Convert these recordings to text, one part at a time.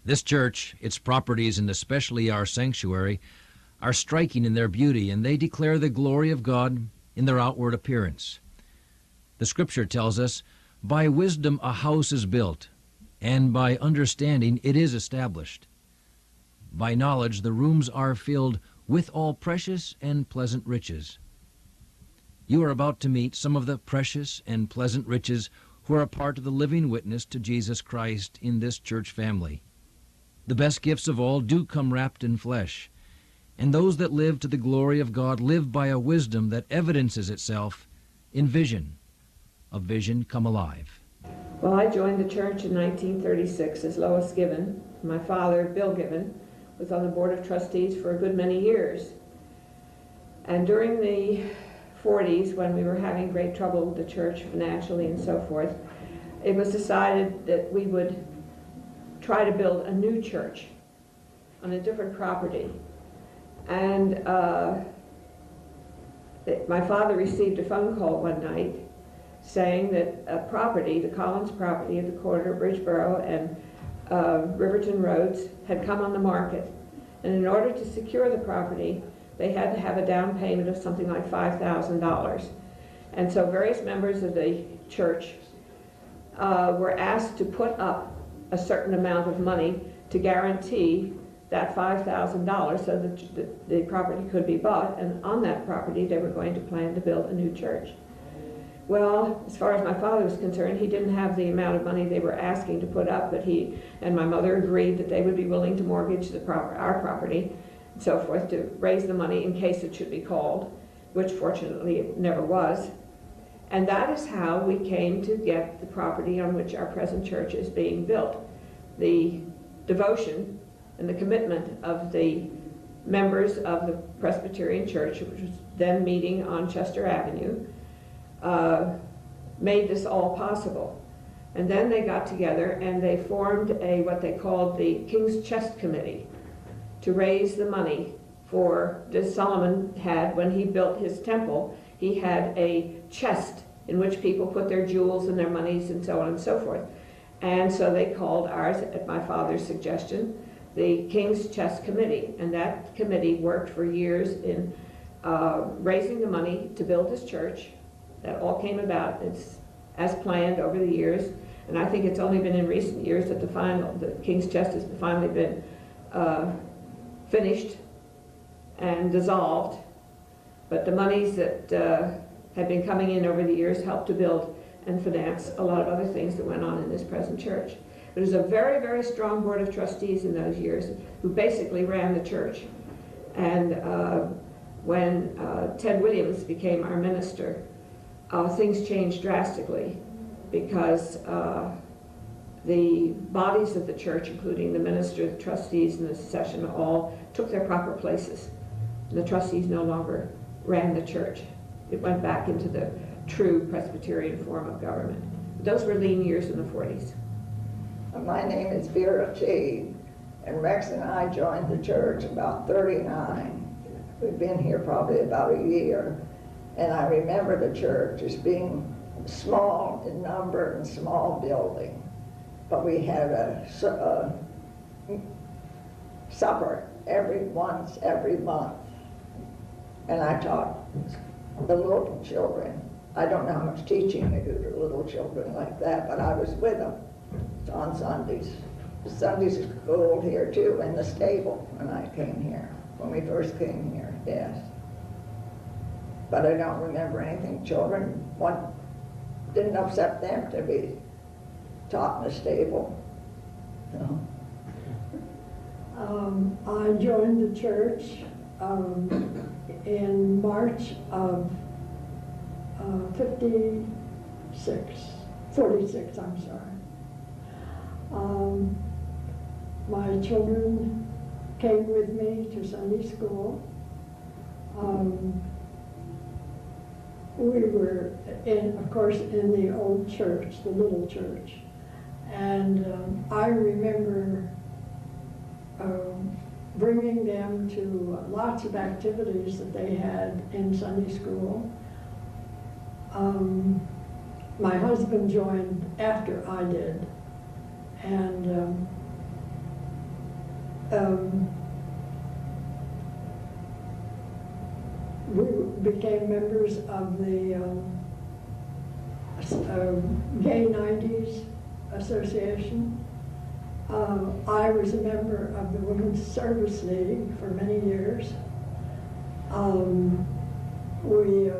This church, its properties, and especially our sanctuary, are striking in their beauty, and they declare the glory of God in their outward appearance. The Scripture tells us, "By wisdom a house is built, and by understanding it is established. By knowledge the rooms are filled with all precious and pleasant riches." You are about to meet some of the precious and pleasant riches who are a part of the living witness to Jesus Christ in this church family. The best gifts of all do come wrapped in flesh, and those that live to the glory of God live by a wisdom that evidences itself in vision, a vision come alive. Well, I joined the church in 1936 as Lois Given. My father, Bill Given, was on the board of trustees for a good many years. And during the 40s, when we were having great trouble with the church financially and so forth, it was decided that we would try to build a new church on a different property. And my father received a phone call one night saying that a property, the Collins property at the corner of Bridgeboro and Riverton Roads, had come on the market. And in order to secure the property, they had to have a down payment of something like $5,000. And so various members of the church were asked to put up a certain amount of money to guarantee that $5,000 so that the property could be bought, and on that property they were going to plan to build a new church. Well, as far as my father was concerned, he didn't have the amount of money they were asking to put up, but he and my mother agreed that they would be willing to mortgage our property and so forth to raise the money in case it should be called, which fortunately it never was. And that is how we came to get the property on which our present church is being built. The devotion and the commitment of the members of the Presbyterian Church, which was then meeting on Chester Avenue, made this all possible. And then they got together and they formed what they called the King's Chest Committee to raise the money for, as Solomon had when he built his temple, he had a chest in which people put their jewels and their monies and so on and so forth. And so they called ours, at my father's suggestion, the King's Chest Committee. And that committee worked for years in raising the money to build this church. That all came about as planned over the years. And I think it's only been in recent years that the King's Chest has finally been finished and dissolved. But the monies that had been coming in over the years helped to build and finance a lot of other things that went on in this present church. There was a very, very strong board of trustees in those years who basically ran the church. And when Ted Williams became our minister, things changed drastically because the bodies of the church, including the minister, the trustees, and the session, all took their proper places. The trustees no longer ran the church. It went back into the true Presbyterian form of government. Those were lean years in the 40s. My name is Vera Teague, and Rex and I joined the church about 39. We've been here probably about a year, and I remember the church as being small in number and small building, but we had a supper every month, and I taught the little children. I don't know how much teaching they do to little children like that, but I was with them on Sundays. Sunday school here too, in the stable when I came here, when we first came here, yes. But I don't remember anything. Children, didn't upset them to be taught in the stable. No. I joined the church in March of 46, I'm sorry. My children came with me to Sunday school. We were, of course, in the old church, the little church. And I remember bringing them to lots of activities that they had in Sunday school. My husband joined after I did, and we became members of the Gay 90s Association. I was a member of the Women's Service League for many years. We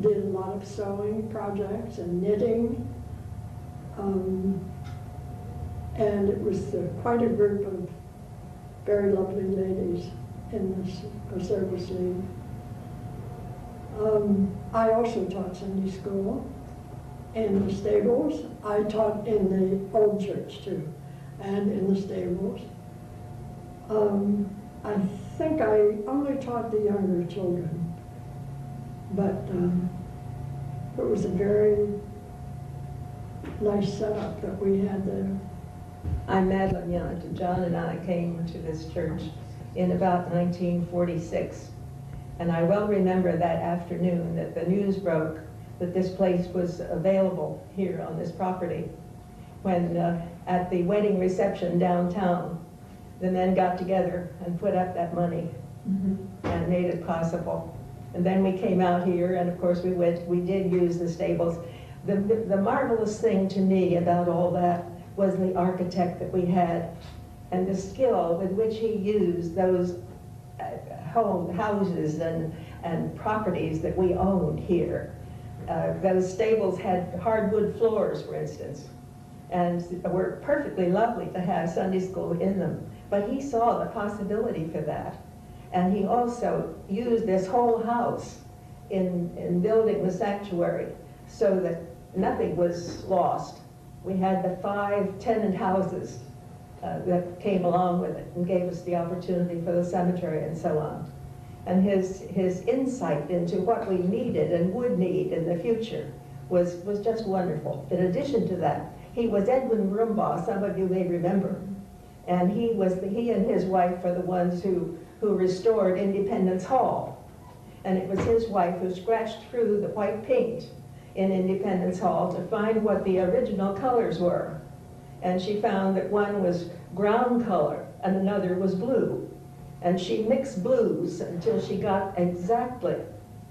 did a lot of sewing projects and knitting. And it was quite a group of very lovely ladies in this service league. I also taught Sunday school in the stables. I taught in the old church too, and in the stables. I think I only taught the younger children, but it was a very nice setup that we had there. I'm Madeline Yount, and John and I came to this church in about 1946. And I well remember that afternoon that the news broke that this place was available here on this property. When at the wedding reception downtown, the men got together and put up that money and made it possible. And then we came out here, and of course we did use the stables. The marvelous thing to me about all that was the architect that we had and the skill with which he used those houses and properties that we owned here. Those stables had hardwood floors, for instance, and were perfectly lovely to have Sunday school in them. But he saw the possibility for that. And he also used this whole house in building the sanctuary so that nothing was lost. We had the 5 tenant houses that came along with it and gave us the opportunity for the cemetery and so on. And his insight into what we needed and would need in the future was just wonderful. In addition to that, he was Edwin Rumbaugh, some of you may remember. And he and his wife were the ones who restored Independence Hall. And it was his wife who scratched through the white paint in Independence Hall to find what the original colors were. And she found that one was ground color and another was blue. And she mixed blues until she got exactly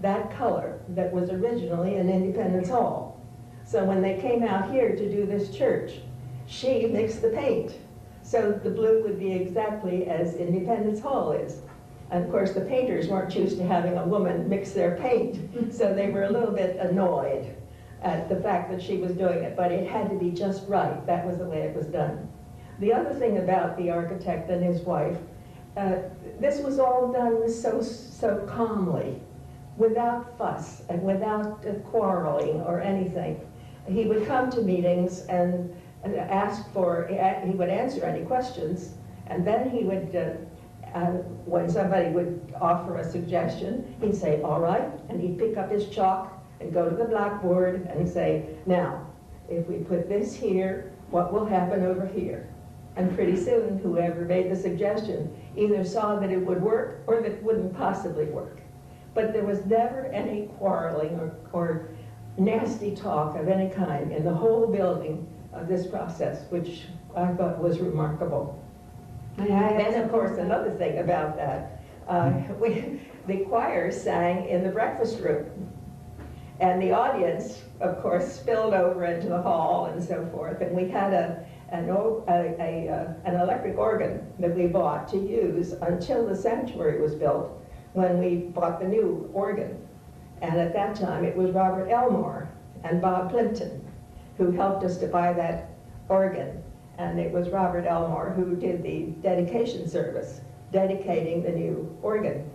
that color that was originally in Independence Hall. So when they came out here to do this church, she mixed the paint. So the blue would be exactly as Independence Hall is. And of course the painters weren't used to having a woman mix their paint, so they were a little bit annoyed at the fact that she was doing it, but it had to be just right. That was the way it was done. The other thing about the architect and his wife, this was all done so calmly, without fuss and without quarreling or anything. He would come to meetings and he would answer any questions, and then he would, when somebody would offer a suggestion, he'd say, all right, and he'd pick up his chalk and go to the blackboard and say, now, if we put this here, what will happen over here? And pretty soon, whoever made the suggestion either saw that it would work or that it wouldn't possibly work. But there was never any quarreling or nasty talk of any kind in the whole building of this process, which I thought was remarkable. And of course, another thing about that, the choir sang in the breakfast room. And the audience, of course, spilled over into the hall and so forth. And we had an electric organ that we bought to use until the sanctuary was built, when we bought the new organ. And at that time, it was Robert Elmore and Bob Plimpton who helped us to buy that organ. And it was Robert Elmore who did the dedication service, dedicating the new organ.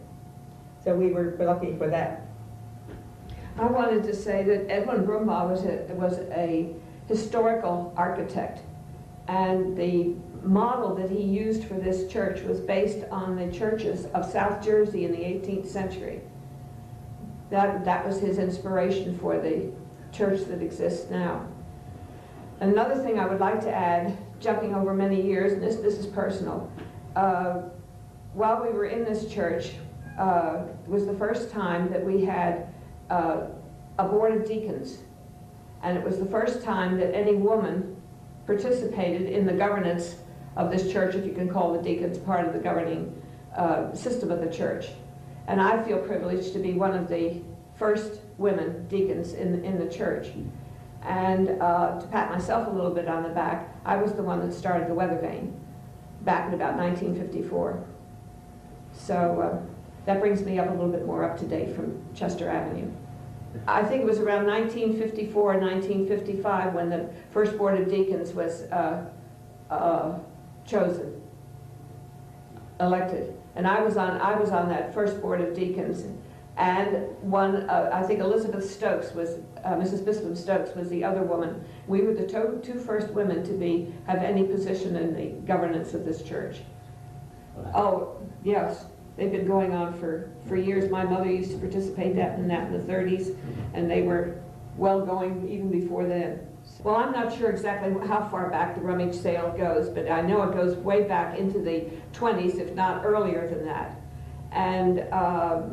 So we were lucky for that. I wanted to say that Edwin Rumbaugh was a historical architect, and the model that he used for this church was based on the churches of South Jersey in the 18th century. That was his inspiration for the church that exists now. Another thing I would like to add, jumping over many years, and this is personal, while we were in this church, it was the first time that we had a board of deacons, and it was the first time that any woman participated in the governance of this church, if you can call the deacons part of the governing system of the church. And I feel privileged to be one of the first women deacons in the church. And to pat myself a little bit on the back, I was the one that started the weather vane back in about 1954. So that brings me up a little bit more up to date from Chester Avenue. I think it was around 1954 and 1955 when the first board of deacons was chosen, elected. And I was on that first board of deacons. And one, I think Elizabeth Stokes was, Mrs. Bispham Stokes was the other woman. We were the two first women to have any position in the governance of this church. Oh, yes, they've been going on for years. My mother used to participate in that in the 30s, and they were well going even before then. Well, I'm not sure exactly how far back the rummage sale goes, but I know it goes way back into the 20s, if not earlier than that. And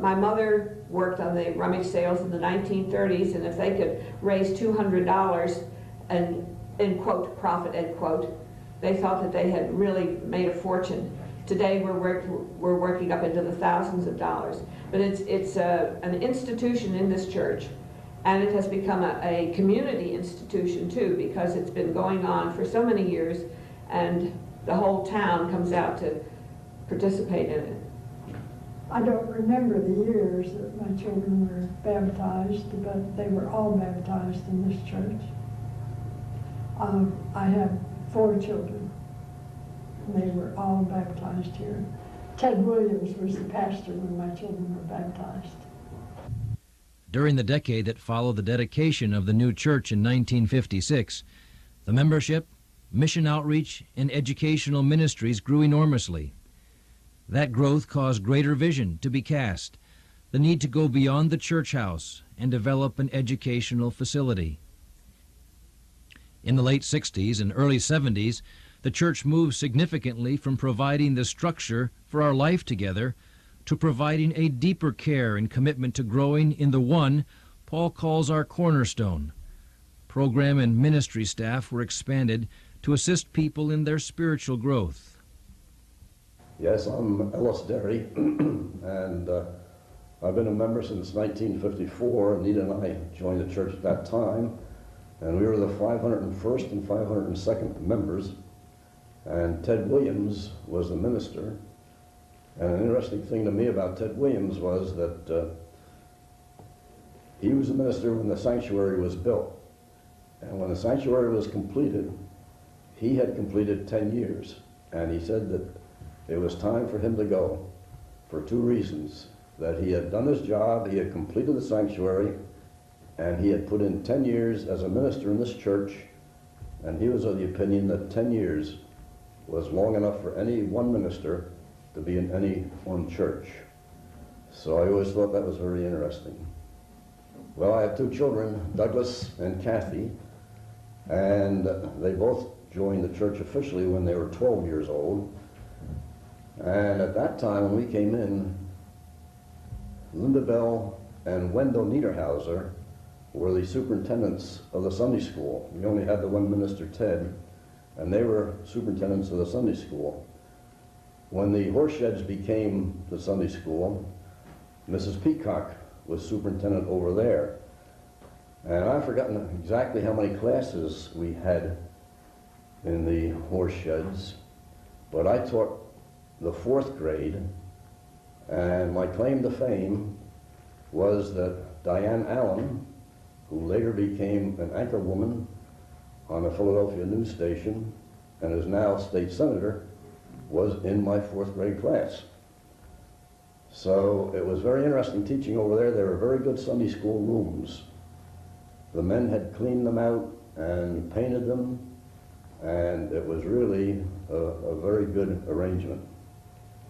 my mother worked on the rummage sales in the 1930s, and if they could raise $200 and, end quote, profit, end quote, they thought that they had really made a fortune. Today we're working up into the thousands of dollars. But it's an institution in this church, and it has become a community institution too, because it's been going on for so many years, and the whole town comes out to participate in it. I don't remember the years that my children were baptized, but they were all baptized in this church. I have 4 children, and they were all baptized here. Ted Williams was the pastor when my children were baptized. During the decade that followed the dedication of the new church in 1956, the membership, mission outreach, and educational ministries grew enormously. That growth caused greater vision to be cast, the need to go beyond the church house and develop an educational facility. In the late 60s and early 70s, the church moved significantly from providing the structure for our life together to providing a deeper care and commitment to growing in the one Paul calls our cornerstone. Program and ministry staff were expanded to assist people in their spiritual growth. Yes, I'm Ellis Derry, and I've been a member since 1954. Anita and I joined the church at that time, and we were the 501st and 502nd members, and Ted Williams was the minister. And an interesting thing to me about Ted Williams was that he was a minister when the sanctuary was built, and when the sanctuary was completed, he had completed 10 years, and he said that it was time for him to go for 2 reasons: that he had done his job, he had completed the sanctuary, and he had put in 10 years as a minister in this church, and he was of the opinion that 10 years was long enough for any one minister to be in any one church. So I always thought that was very interesting. Well, I have 2 children, Douglas and Kathy, and they both joined the church officially when they were 12 years old. And at that time, when we came in, Linda Bell and Wendell Niederhauser were the superintendents of the Sunday school. We only had the one minister, Ted, and they were superintendents of the Sunday school. When the horse sheds became the Sunday school, Mrs. Peacock was superintendent over there. And I've forgotten exactly how many classes we had in the horse sheds, but I taught the 4th grade, and my claim to fame was that Diane Allen, who later became an anchor woman on a Philadelphia news station and is now state senator, was in my 4th grade class. So it was very interesting teaching over there. They were very good Sunday school rooms. The men had cleaned them out and painted them, and it was really a very good arrangement.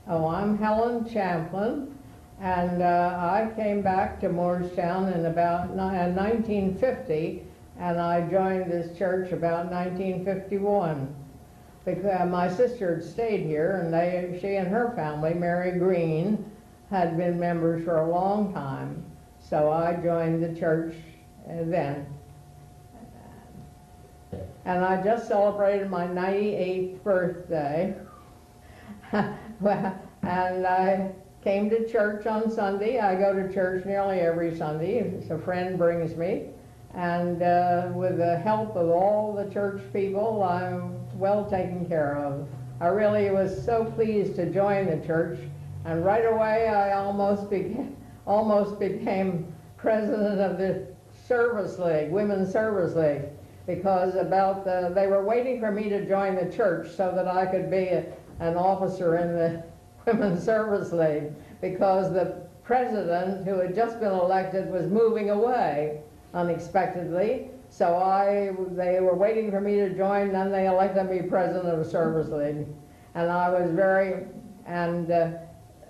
Oh, I'm Helen Champlin, and I came back to Moorestown in about 1950, and I joined this church about 1951. Because my sister had stayed here, and she and her family, Mary Green, had been members for a long time. So I joined the church then. and I just celebrated my 98th birthday. Well, and I came to church on Sunday. I go to church nearly every Sunday. A friend brings me, and with the help of all the church people, I'm well taken care of. I really was so pleased to join the church, and right away I almost became president of the service league, women's service league, because they were waiting for me to join the church so that I could be an officer in the women's service league, because the president, who had just been elected, was moving away unexpectedly. So they were waiting for me to join, then they elected me president of the service league. And I was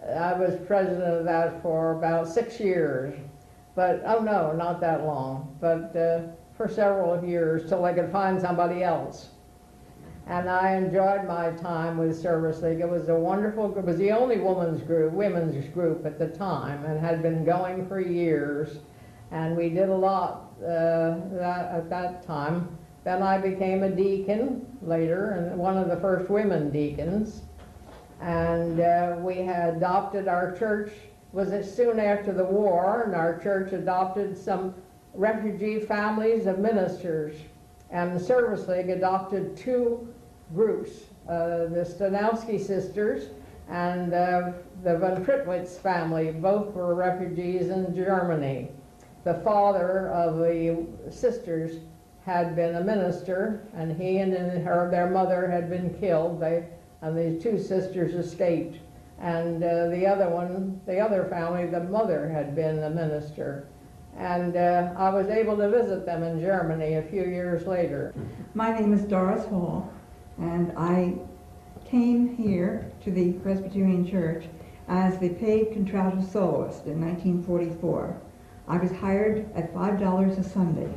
I was president of that for about 6 years. But, oh no, not that long, but for several years till they could find somebody else. And I enjoyed my time with Service League. It was a wonderful group. It was the only women's group at the time, and had been going for years. And we did a lot at that time. Then I became a deacon later, and one of the first women deacons. And we had adopted, our church was soon after the war, and our church adopted some refugee families of ministers. And the Service League adopted 2 groups, the Stanowski sisters and the von Prittwitz family. Both were refugees in Germany. The father of the sisters had been a minister, and he and their mother had been killed. And the 2 sisters escaped. And the other family, the mother had been a minister. And I was able to visit them in Germany a few years later. My name is Doris Hall, and I came here to the Presbyterian Church as the paid contralto soloist in 1944. I was hired at $5 a Sunday.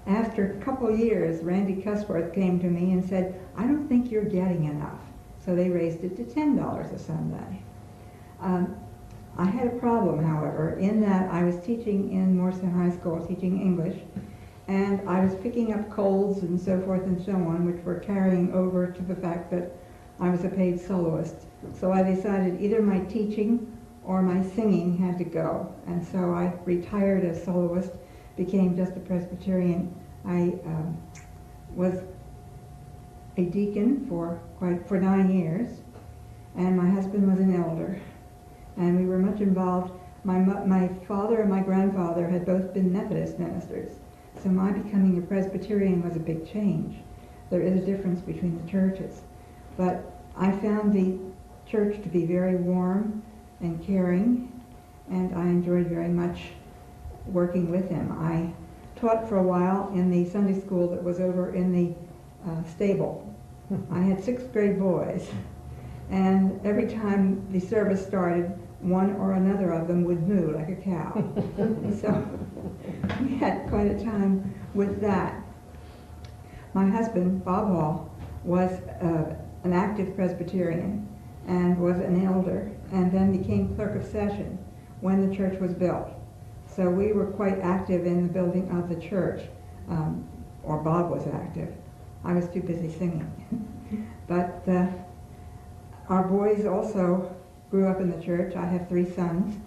After a couple of years, Randy Cusworth came to me and said, "I don't think you're getting enough." So they raised it to $10 a Sunday. I had a problem, however, in that I was teaching in Moorestown High School, teaching English, and I was picking up colds and so forth and so on, which were carrying over to the fact that I was a paid soloist. So I decided either my teaching or my singing had to go, and so I retired as soloist, became just a Presbyterian. I was a deacon for 9 years, and my husband was an elder, and we were much involved. My father and my grandfather had both been Methodist ministers, so my becoming a Presbyterian was a big change. There is a difference between the churches, but I found the church to be very warm and caring, and I enjoyed very much working with him. I taught for a while in the Sunday school that was over in the stable. I had 6th grade boys, and every time the service started, one or another of them would moo like a cow. So we had quite a time with that. My husband, Bob Hall, was an active Presbyterian and was an elder, and then became clerk of session when the church was built. So we were quite active in the building of the church, or Bob was active. I was too busy singing. But our boys also grew up in the church. I have 3 sons,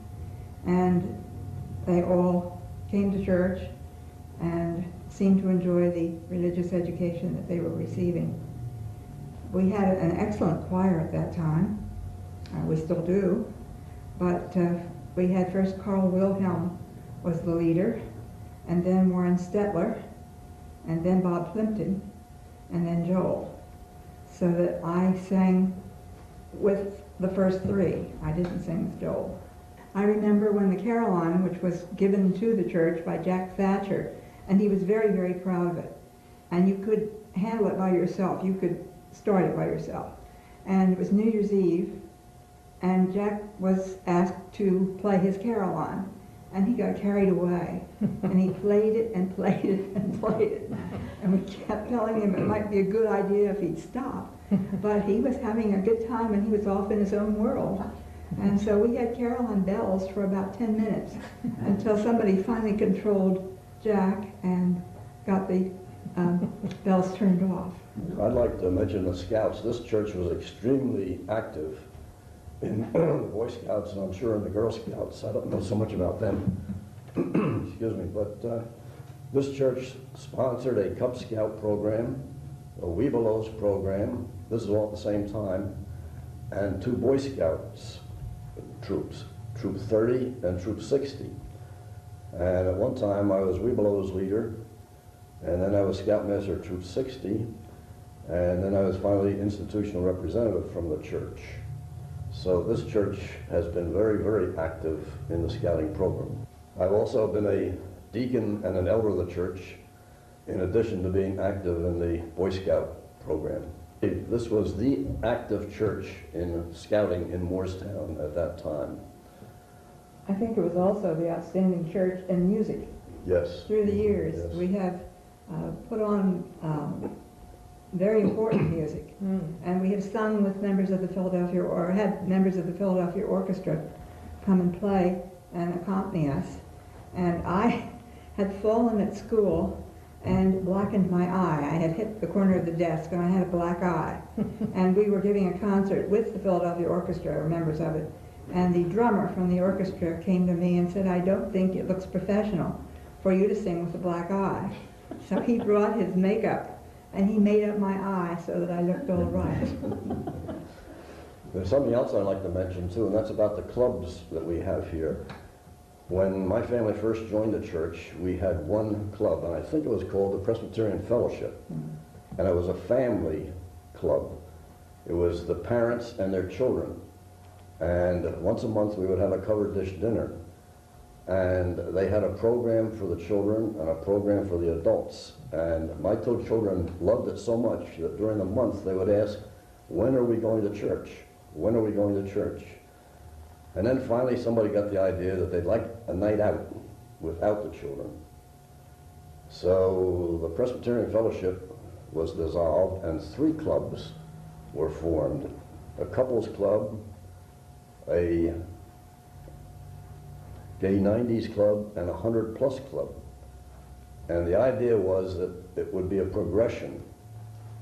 and they all came to church and seemed to enjoy the religious education that they were receiving. We had an excellent choir at that time. We still do, but we had first Carl Wilhelm was the leader, and then Warren Stetler, and then Bob Plimpton, and then Joel. So that I sang with the first 3. I didn't sing with Joel. I remember when the carillon, which was given to the church by Jack Thatcher, and he was very, very proud of it. And you could handle it by yourself. You could start it by yourself. And it was New Year's Eve, and Jack was asked to play his carillon. And he got carried away, and he played it and played it and played it. And we kept telling him it might be a good idea if he'd stop. But he was having a good time, and he was off in his own world. And so we had carillon bells for about 10 minutes until somebody finally controlled Jack and got the bells turned off. I'd like to mention the Scouts. This church was extremely active in the Boy Scouts, and I'm sure in the Girl Scouts. I don't know so much about them. Excuse me, but this church sponsored a Cub Scout program, a Webelos program, this is all at the same time, and 2 Boy Scouts troops, Troop 30 and Troop 60. And at one time I was Webelos leader, and then I was Scoutmaster of Troop 60, and then I was finally institutional representative from the church. So this church has been very, very active in the scouting program. I've also been a deacon and an elder of the church, in addition to being active in the Boy Scout program. This was the active church in scouting in Moorestown at that time. I think it was also the outstanding church in music. Yes. Through the years, Yes. we have put on very important music. And we have sung with members of the Philadelphia, or had members of the Philadelphia Orchestra come and play and accompany us. And I had fallen at school and blackened my eye. I had hit the corner of the desk and I had a black eye. And we were giving a concert with the Philadelphia Orchestra, or members of it. And the drummer from the orchestra came to me and said, "I don't think it looks professional for you to sing with a black eye." So he brought his makeup and he made up my eye so that I looked all right. There's something else I'd like to mention too, and that's about the clubs that we have here. When my family first joined the church, we had one club, and I think it was called the Presbyterian Fellowship. And it was a family club. It was the parents and their children. And once a month we would have a covered dish dinner. And they had a program for the children and a program for the adults. And my 2 children loved it so much that during the month they would ask, "When are we going to church? When are we going to church?" And then finally somebody got the idea that they'd like a night out without the children. So the Presbyterian Fellowship was dissolved and 3 clubs were formed. A couples club, a gay 90s club, and a 100-plus club. And the idea was that it would be a progression,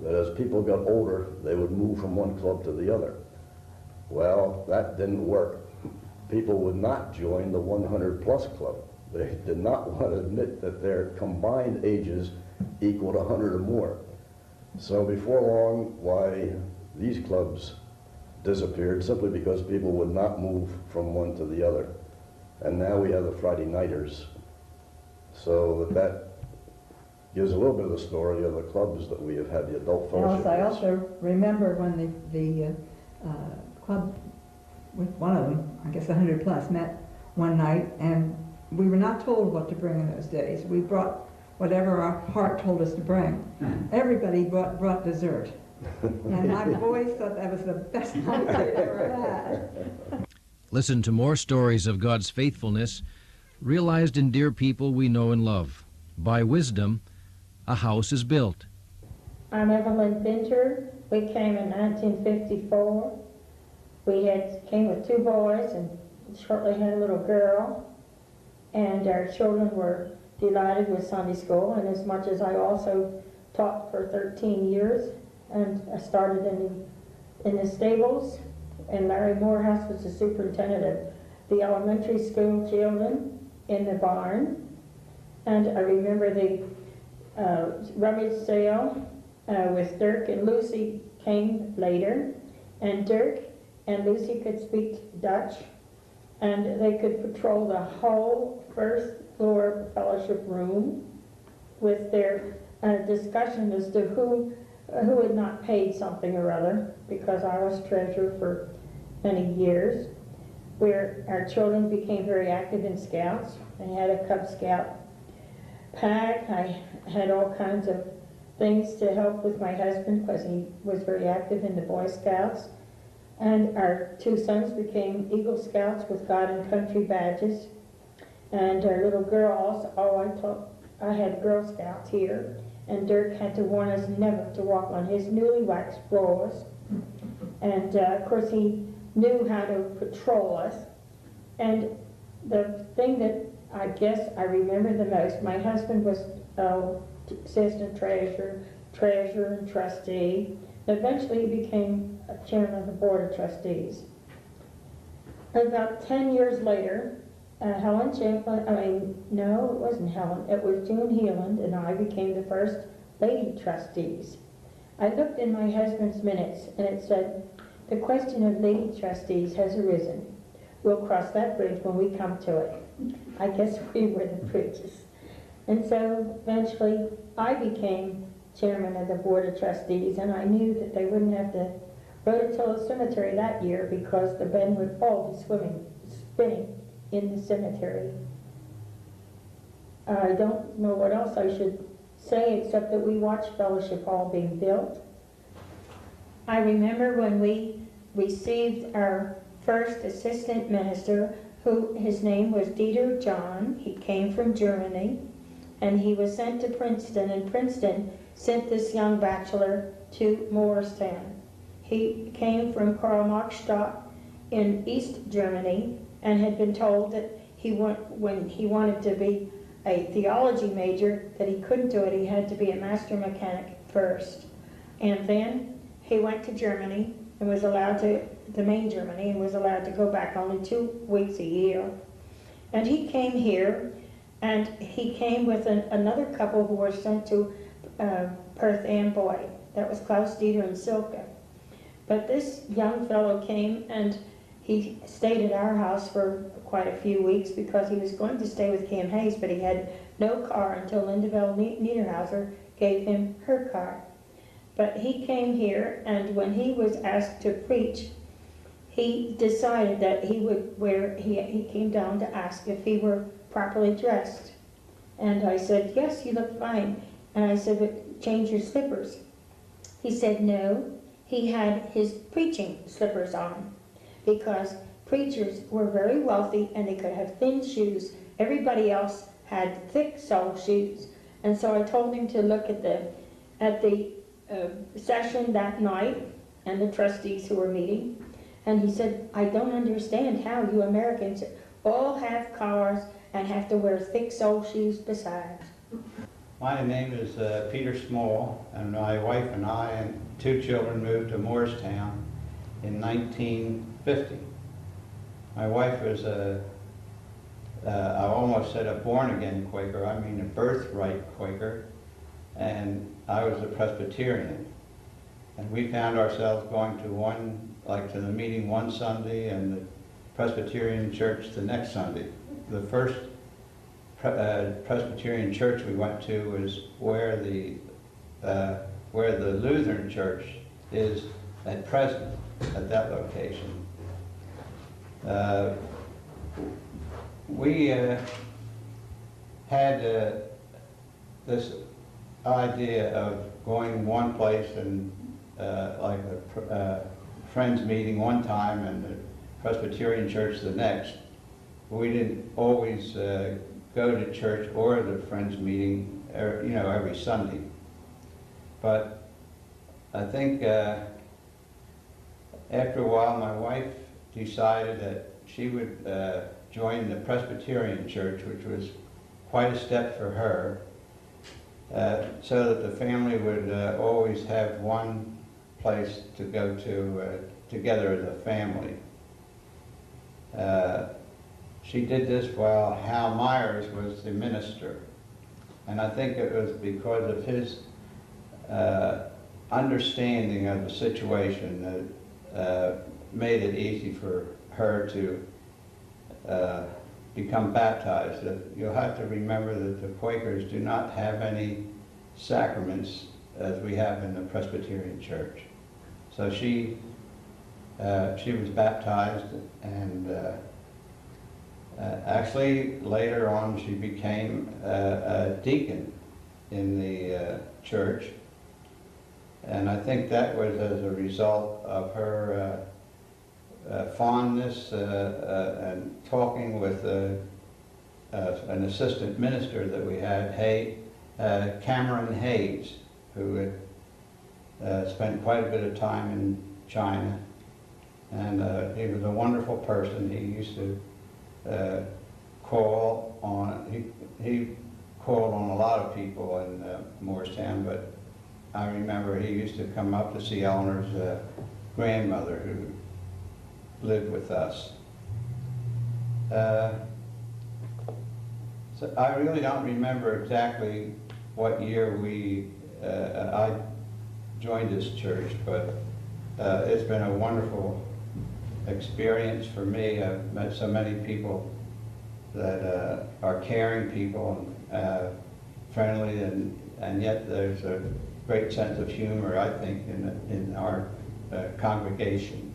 that as people got older, they would move from one club to the other. Well, that didn't work. People would not join the 100-plus club. They did not want to admit that their combined ages equaled 100 or more. So before long, why, these clubs disappeared simply because people would not move from one to the other. And now we have the Friday nighters. So that gives a little bit of the story of the clubs that we have had, the adult fellowship. I also remember when the club, with one of them, I guess 100-plus, met one night, and we were not told what to bring in those days. We brought whatever our heart told us to bring. Everybody brought dessert. And my boys thought that was the best night they ever had. Listen to more stories of God's faithfulness realized in dear people we know and love. By wisdom, a house is built. I'm Evelyn Fincher. We came in 1954. We came with 2 boys and shortly had a little girl. And our children were delighted with Sunday school, and as much as I also taught for 13 years, and I started in the stables, and Larry Morehouse was the superintendent of the elementary school children in the barn. And I remember the rummage sale with Dirk and Lucy came later, and Dirk and Lucy could speak Dutch, and they could patrol the whole first floor fellowship room with their discussion as to who had not paid something or other, because I was treasurer for many years, where our children became very active in Scouts. I had a Cub Scout pack. I had all kinds of things to help with my husband because he was very active in the Boy Scouts. And our 2 sons became Eagle Scouts with God and Country badges. And our little girls, I had Girl Scouts here, and Dirk had to warn us never to walk on his newly waxed floors. And of course he knew how to patrol us. And the thing that I guess I remember the most, my husband was assistant treasurer, treasurer and trustee. Eventually he became a chairman of the board of trustees. About 10 years later, Helen Champlin, no, it wasn't Helen, it was June Heeland, and I became the first lady trustees. I looked in my husband's minutes, and it said, "The question of lady trustees has arisen. We'll cross that bridge when we come to it." I guess we were the bridges. And so eventually I became chairman of the board of trustees, and I knew that they wouldn't have to Rototilla Cemetery that year because the men would all be spinning in the cemetery. I don't know what else I should say except that we watched Fellowship Hall being built. I remember when we received our first assistant minister, his name was Dieter John. He came from Germany, and he was sent to Princeton, and Princeton sent this young bachelor to Moorestown. He came from Karl-Marx-Stadt in East Germany and had been told that when he wanted to be a theology major, that he couldn't do it. He had to be a master mechanic first. And then he went to Germany and was allowed to, the main Germany, and was allowed to go back only 2 weeks a year. And he came here, and he came with another couple who were sent to Perth Amboy. That was Klaus Dieter and Silke. But this young fellow came, and he stayed at our house for quite a few weeks because he was going to stay with Kim Hayes, but he had no car until Linda Bell Niederhauser gave him her car. But he came here, and when he was asked to preach, he decided that he would wear, he came down to ask if he were properly dressed. And I said, "Yes, you look fine." And I said, "But change your slippers." He said no, he had his preaching slippers on because preachers were very wealthy and they could have thin shoes. Everybody else had thick sole shoes. And so I told him to look at the session that night and the trustees who were meeting. And he said, "I don't understand how you Americans all have cars and have to wear thick sole shoes besides." My name is Peter Small, and my wife and I and 2 children moved to Moorestown in 1950. My wife was I almost said a born-again Quaker, I mean a birthright Quaker, and I was a Presbyterian. And we found ourselves going to to the meeting one Sunday and the Presbyterian church the next Sunday. The first Presbyterian church we went to was where the Lutheran church is at present, at that location. We had this idea of going one place and like a Friends meeting one time and the Presbyterian church the next. We didn't always go to church or the Friends meeting, every Sunday. But I think after a while my wife decided that she would join the Presbyterian church, which was quite a step for her, so that the family would always have one place to go to together as a family. She did this while Hal Myers was the minister, and I think it was because of his understanding of the situation that made it easy for her to become baptized. You'll have to remember that the Quakers do not have any sacraments as we have in the Presbyterian church. So she was baptized, and actually later on she became a deacon in the church, and I think that was as a result of her fondness and talking with an assistant minister that we had, Cameron Hayes, who had spent quite a bit of time in China, and he was a wonderful person. He used to call called on a lot of people in Moorestown, but I remember he used to come up to see Eleanor's grandmother who lived with us. So I really don't remember exactly what year I joined this church, but it's been a wonderful experience for me. I've met so many people that are caring people and friendly, and yet there's a great sense of humor, I think, in our congregation.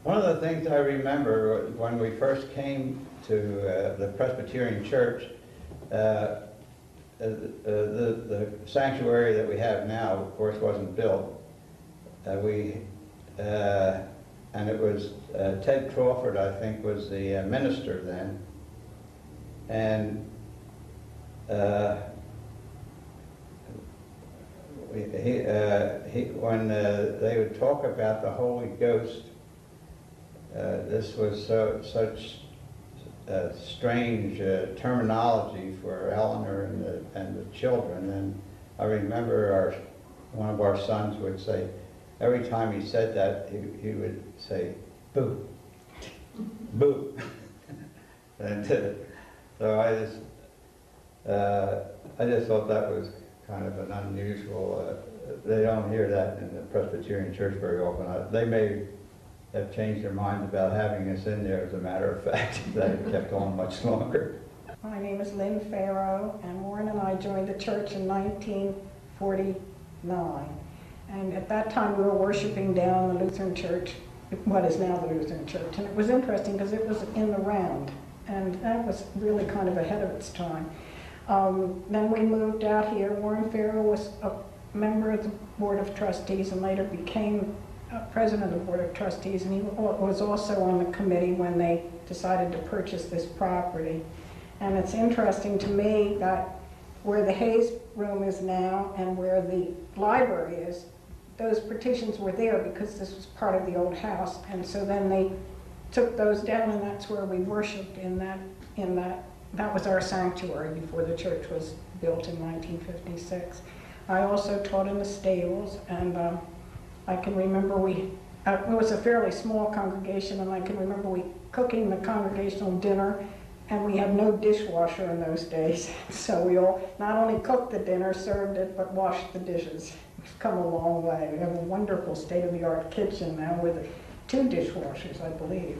One of the things I remember when we first came to the Presbyterian Church, the sanctuary that we have now, of course, wasn't built. And it was Ted Crawford, I think, was the minister then. And when they would talk about the Holy Ghost, this was such strange terminology for Eleanor and the children. And I remember one of our sons would say, every time he said that, he would say, boo, boo. And so I just thought that was kind of an unusual, they don't hear that in the Presbyterian Church very often. They may have changed their minds about having us in there, as a matter of fact, that it kept on much longer. My name is Lynn Farrow, and Warren and I joined the church in 1949. And at that time we were worshiping down the Lutheran church, what is now the Lutheran church. And it was interesting because it was in the round, and that was really kind of ahead of its time. Then we moved out here. Warren Farrow was a member of the Board of Trustees and later became president of the Board of Trustees, and he was also on the committee when they decided to purchase this property. And it's interesting to me that where the Hayes room is now and where the library is, those partitions were there because this was part of the old house, and so then they took those down, and that's where we worshiped in that that was our sanctuary before the church was built in 1956. I also taught in the stables, and I can remember it was a fairly small congregation, and I can remember we cooking the congregational dinner, and we had no dishwasher in those days. So we all not only cooked the dinner, served it, but washed the dishes. We've come a long way. We have a wonderful state-of-the-art kitchen now with 2 dishwashers, I believe.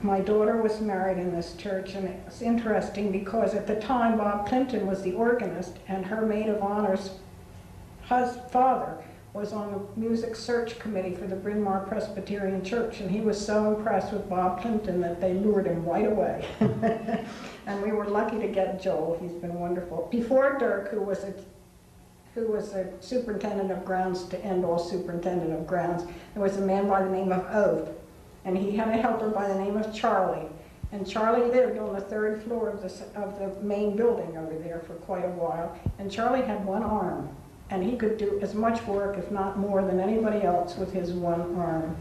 My daughter was married in this church, and it was interesting because at the time Bob Clinton was the organist, and her maid of honor's father was on the music search committee for the Bryn Mawr Presbyterian Church, and he was so impressed with Bob Clinton that they lured him right away. And we were lucky to get Joel. He's been wonderful. Before Dirk, who was a superintendent of grounds to end all superintendent of grounds, there was a man by the name of Ove, and he had a helper by the name of Charlie. And Charlie lived on the 3rd floor of the main building over there for quite a while. And Charlie had one arm, and he could do as much work, if not more, than anybody else with his one arm.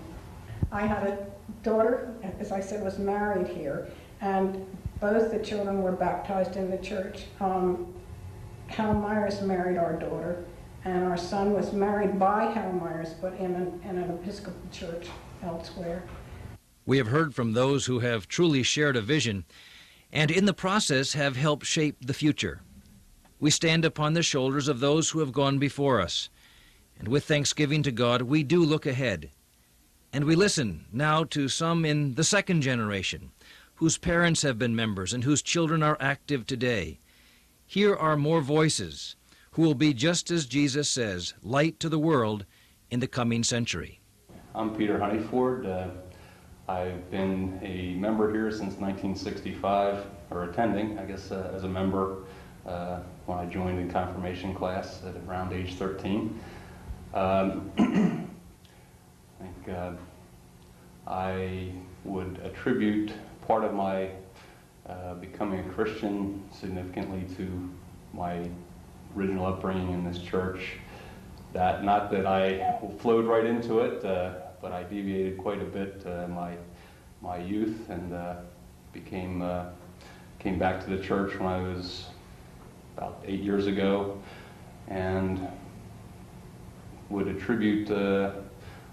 I had a daughter, as I said, was married here, and both the children were baptized in the church. Hal Myers married our daughter, and our son was married by Hal Myers, but in an Episcopal church elsewhere. We have heard from those who have truly shared a vision, and in the process have helped shape the future. We stand upon the shoulders of those who have gone before us, and with thanksgiving to God, we do look ahead. And we listen now to some in the 2nd generation, whose parents have been members and whose children are active today. Here are more voices who will be, just as Jesus says, light to the world in the coming century. I'm Peter Honeyford. I've been a member here since 1965, or attending, I guess, as a member when I joined in confirmation class at around age 13. I think I would attribute part of my becoming a Christian significantly to my original upbringing in this church. Not that I flowed right into it, but I deviated quite a bit in my youth, and came back to the church when I was about 8 years ago, and would attribute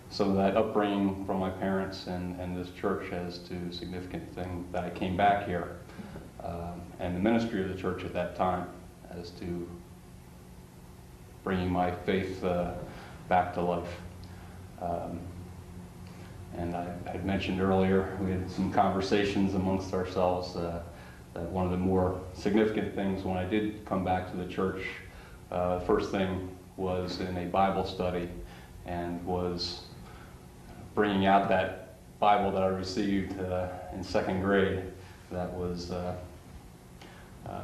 some of that upbringing from my parents and this church as to a significant thing that I came back here, and the ministry of the church at that time as to bringing my faith back to life. And I had mentioned earlier, we had some conversations amongst ourselves that one of the more significant things when I did come back to the church, first thing was in a Bible study, and was bringing out that Bible that I received in second grade. That was a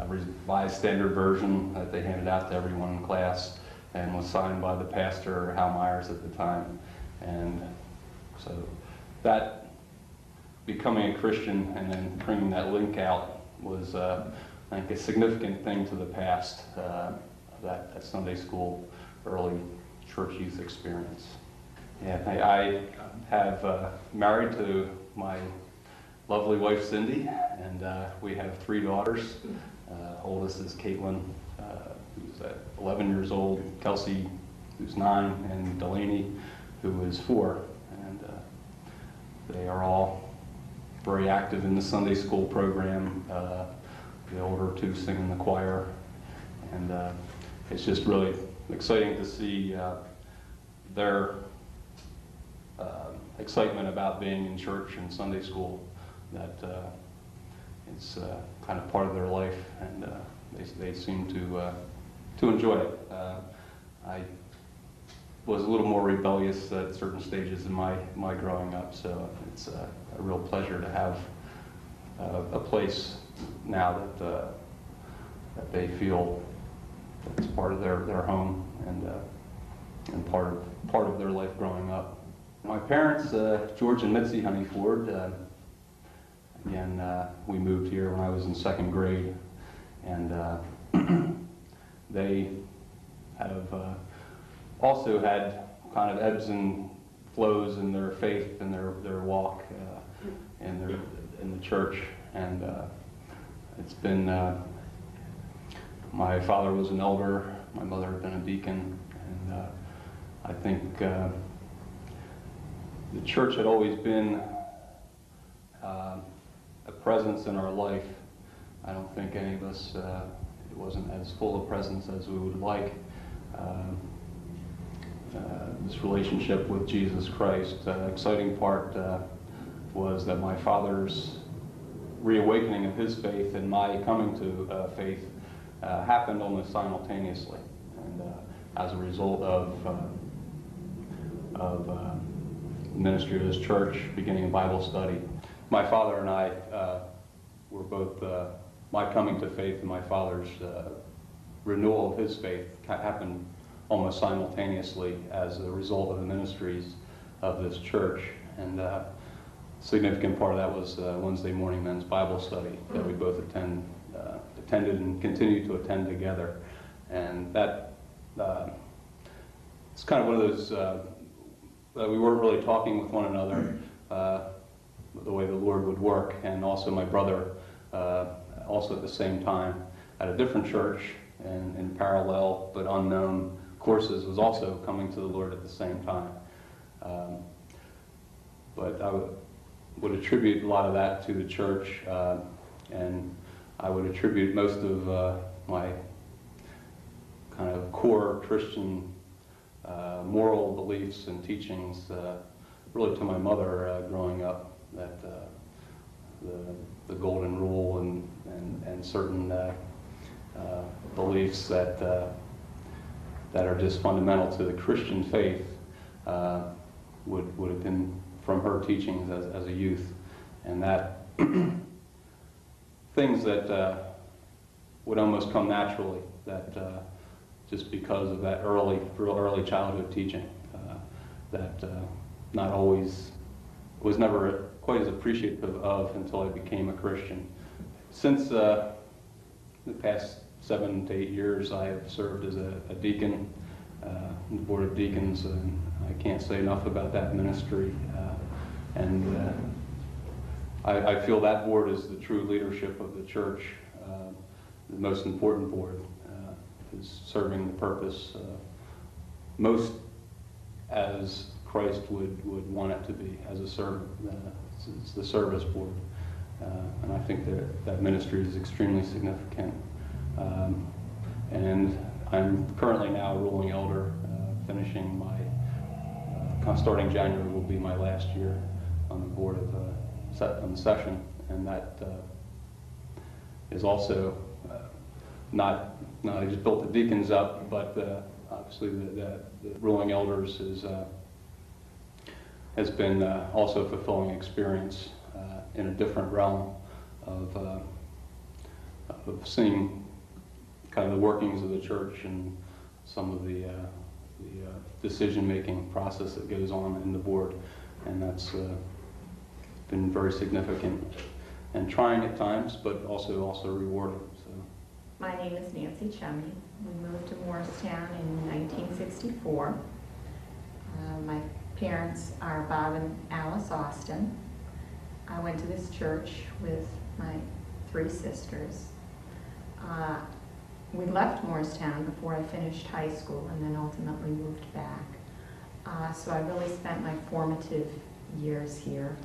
Revised Standard Version that they handed out to everyone in class, and was signed by the pastor, Hal Myers, at the time. And so that becoming a Christian and then bringing that link out was, I think, a significant thing to the past, that Sunday school, early church youth experience. Yeah, I have married to my lovely wife, Cindy, and we have 3 daughters. Oldest is Caitlin, who's 11 years old, Kelsey, who's 9, and Delaney, who is 4. And they are all very active in the Sunday school program. The older 2 sing in the choir, and it's just really exciting to see their excitement about being in church and Sunday school, that it's kind of part of their life, and they seem to enjoy it. I was a little more rebellious at certain stages in my growing up, so it's a real pleasure to have a place now that they feel it's part of their home and part of their life growing up. My parents, George and Mitzi Honeyford, again, we moved here when I was in second grade, and they have also had kind of ebbs and flows in their faith and their walk in the church, and it's been, my father was an elder, my mother had been a deacon, and I think the church had always been a presence in our life. I don't think any of us, it wasn't as full a presence as we would like. This relationship with Jesus Christ. Exciting part was that my father's reawakening of his faith and my coming to faith happened almost simultaneously, and as a result of ministry of his church, beginning a Bible study. My father and I were both, my coming to faith and my father's renewal of his faith happened almost simultaneously as a result of the ministries of this church. And a significant part of that was Wednesday morning men's Bible study that we both attended and continue to attend together. And that it's kind of one of those that we weren't really talking with one another the way the Lord would work. And also my brother, also at the same time at a different church and in parallel but unknown courses, was also coming to the Lord at the same time. But I would attribute a lot of that to the church, and I would attribute most of my kind of core Christian moral beliefs and teachings really to my mother growing up, that the golden rule and certain beliefs that are just fundamental to the Christian faith would have been from her teachings as a youth, and that things that would almost come naturally, that just because of that real early childhood teaching, that not always, was never quite as appreciative of until I became a Christian. Since the past 7 to 8 years, I have served as a deacon in the Board of Deacons, and I can't say enough about that ministry. I feel that board is the true leadership of the church, the most important board. is serving the purpose most as Christ would want it to be, as it's the service board. And I think that ministry is extremely significant. And I'm currently now a ruling elder, finishing starting January will be my last year on the board on the session, and that is also not I just built the deacons up, but obviously the ruling elders has been also a fulfilling experience in a different realm of seeing kind of the workings of the church and some of the decision-making process that goes on in the board, and that's been very significant and trying at times, but also rewarding. So. My name is Nancy Chumney. We moved to Moorestown in 1964. My parents are Bob and Alice Austin. I went to this church with my 3 sisters. We left Moorestown before I finished high school and then ultimately moved back. So I really spent my formative years here.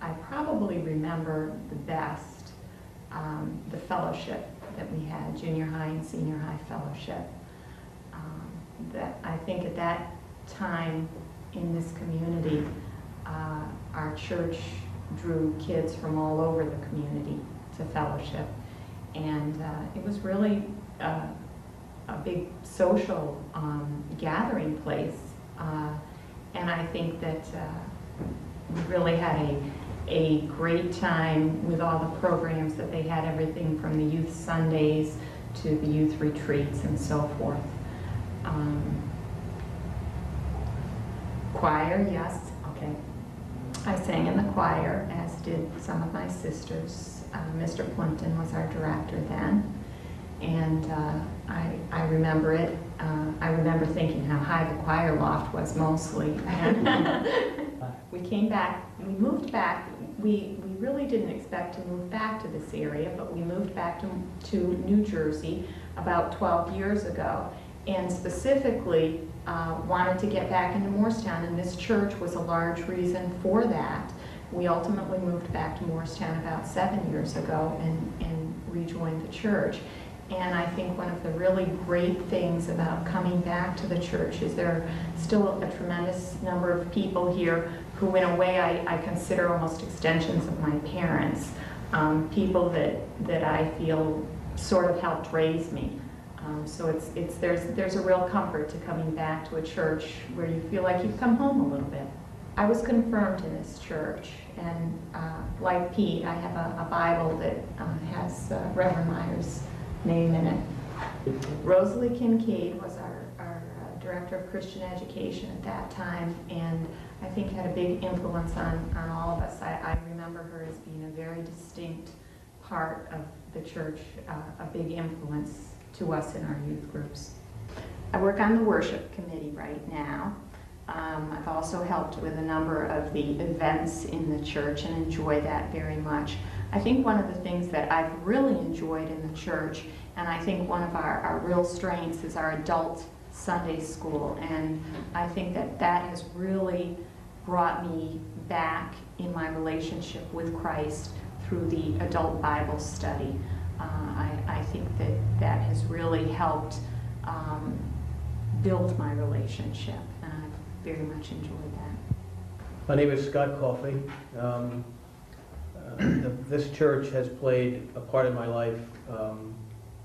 I probably remember the best the fellowship that we had, junior high and senior high fellowship. That I think at that time in this community, our church drew kids from all over the community to fellowship. And it was really a big social gathering place. And I think that we really had a great time with all the programs that they had, everything from the youth Sundays to the youth retreats and so forth. Choir, yes, okay. I sang in the choir, as did some of my sisters. Mr. Plimpton was our director then, and I remember it. I remember thinking how high the choir loft was mostly. And we came back, we moved back. We really didn't expect to move back to this area, but we moved back to New Jersey about 12 years ago, and specifically wanted to get back into Moorestown, and this church was a large reason for that. We ultimately moved back to Moorestown about 7 years ago and rejoined the church. And I think one of the really great things about coming back to the church is there are still a tremendous number of people here who in a way I consider almost extensions of my parents, people that I feel sort of helped raise me. So there's a real comfort to coming back to a church where you feel like you've come home a little bit. I was confirmed in this church, and like Pete, I have a Bible that has Reverend Meyer's name in it. Rosalie Kincaid was our Director of Christian Education at that time, and I think had a big influence on all of us. I remember her as being a very distinct part of the church, a big influence to us in our youth groups. I work on the worship committee right now. I've also helped with a number of the events in the church and enjoy that very much. I think one of the things that I've really enjoyed in the church, and I think one of our real strengths, is our adult Sunday school. And I think that has really brought me back in my relationship with Christ through the adult Bible study. I think that has really helped build my relationship, and I've very much enjoyed that. My name is Scott Coffey. This church has played a part in my life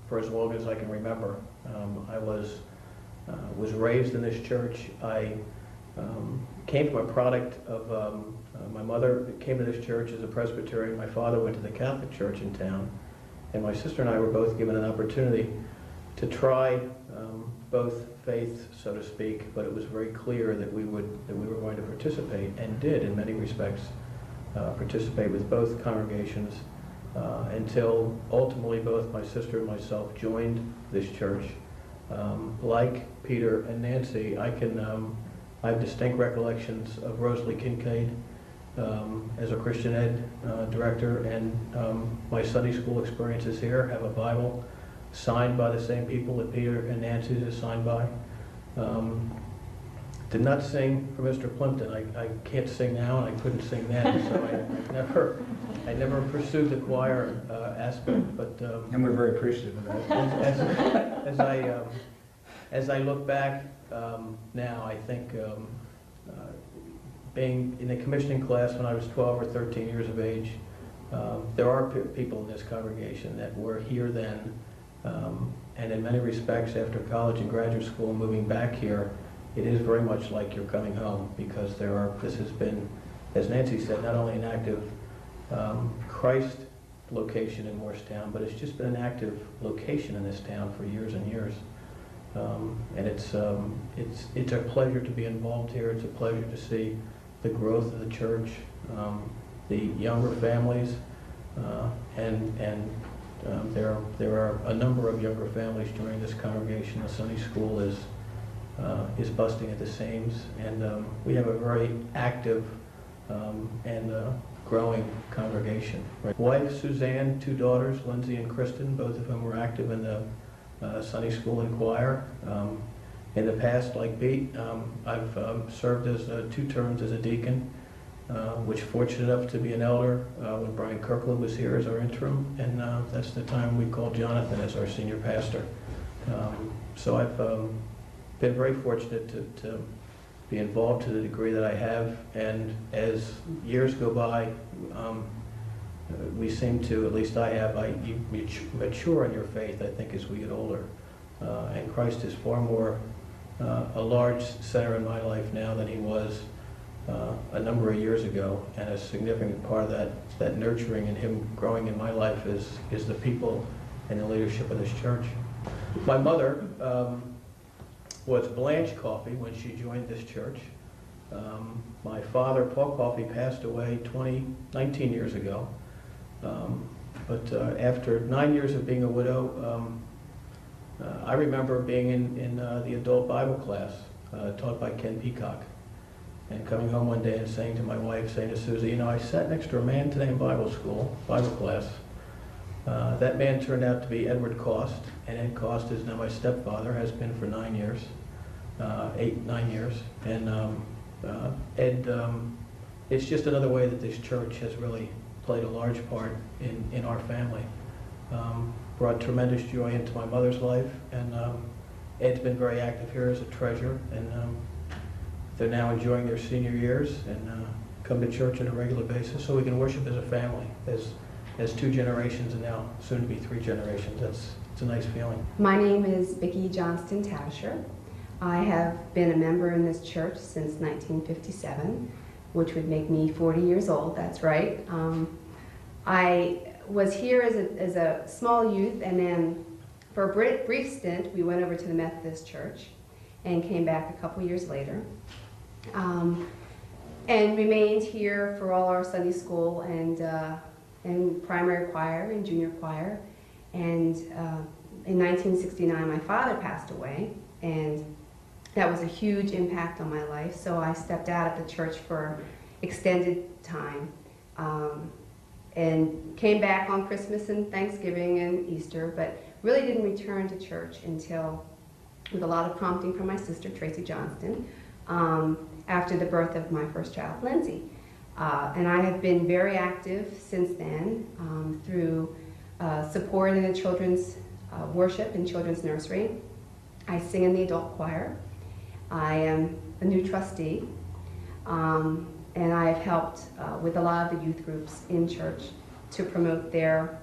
for as long as I can remember. I was raised in this church. I came from a product of my mother came to this church as a Presbyterian. My father went to the Catholic church in town, and my sister and I were both given an opportunity to try both faiths, so to speak. But it was very clear that we were going to participate, and did in many respects participate with both congregations until ultimately both my sister and myself joined this church. Like Peter and Nancy, I have distinct recollections of Rosalie Kincaid as a Christian ed director, and my Sunday school experiences here. Have a Bible signed by the same people that Peter and Nancy's is signed by. Did not sing for Mr. Plimpton. I can't sing now, and I couldn't sing then, so I never pursued the choir aspect. But and we're very appreciative of that. As I look back now, I think being in the commissioning class when I was 12 or 13 years of age, there are people in this congregation that were here then, and in many respects, after college and graduate school, moving back here, it is very much like you're coming home, because this has been, as Nancy said, not only an active Christ location in Moorestown, but it's just been an active location in this town for years and years. And it's a pleasure to be involved here. It's a pleasure to see the growth of the church, the younger families, and there are a number of younger families joining this congregation. The Sunday school is busting at the seams, and we have a very active and growing congregation. Wife Suzanne, 2 daughters, Lindsay and Kristen, both of whom were active in the Sunday school and choir. In the past, like Pete, I've served as 2 terms as a deacon, which fortunate enough to be an elder when Brian Kirkland was here as our interim, and that's the time we called Jonathan as our senior pastor. So I've been very fortunate to be involved to the degree that I have, and as years go by, we seem to, at least I have, you mature in your faith, I think, as we get older. And Christ is far more a large center in my life now than he was a number of years ago, and a significant part of that nurturing and him growing in my life is the people and the leadership of this church. My mother was Blanche Coffey when she joined this church. My father, Paul Coffey, passed away 19 years ago. But after 9 years of being a widow, I remember being in the adult Bible class taught by Ken Peacock, and coming home one day and saying to my wife, saying to Susie, you know, I sat next to a man today in Bible class. That man turned out to be Edward Cost, and Ed Cost is now my stepfather, has been for 9 years, 9 years. And Ed, it's just another way that this church has really played a large part in our family. Brought tremendous joy into my mother's life, and Ed's been very active here as a treasurer, and they're now enjoying their senior years and come to church on a regular basis, so we can worship as a family, as 2 generations and now soon to be 3 generations. It's a nice feeling. My name is Vicki Johnston Tauscher. I have been a member in this church since 1957, which would make me 40 years old, that's right. I was here as a small youth, and then for a brief stint we went over to the Methodist Church and came back a couple years later, and remained here for all our Sunday school and primary choir and junior choir. And in 1969 my father passed away, and that was a huge impact on my life, so I stepped out of the church for extended time. And came back on Christmas and Thanksgiving and Easter, but really didn't return to church until, with a lot of prompting from my sister, Tracy Johnston, after the birth of my first child, Lindsay. And I have been very active since then through support in the children's worship and children's nursery. I sing in the adult choir. I am a new trustee. And I have helped with a lot of the youth groups in church to promote their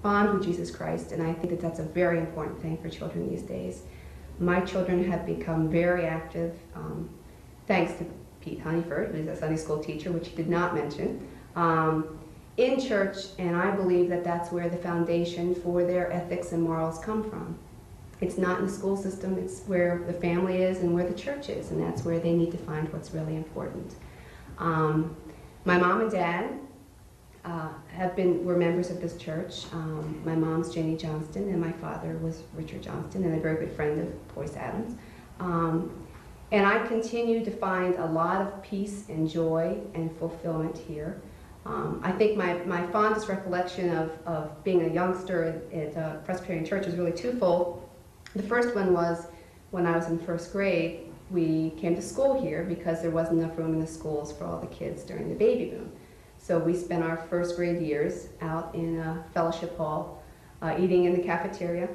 bond with Jesus Christ, and I think that that's a very important thing for children these days. My children have become very active, thanks to Pete Honeyford, who's a Sunday school teacher, which he did not mention, in church, and I believe that that's where the foundation for their ethics and morals come from. It's not in the school system, it's where the family is and where the church is, and that's where they need to find what's really important. My mom and dad were members of this church. My mom's Janie Johnston, and my father was Richard Johnston, and a very good friend of Boyce Adams. And I continue to find a lot of peace and joy and fulfillment here. I think my fondest recollection of being a youngster at Presbyterian Church was really twofold. The first one was when I was in first grade. We came to school here because there wasn't enough room in the schools for all the kids during the baby boom. So we spent our first grade years out in a fellowship hall, eating in the cafeteria.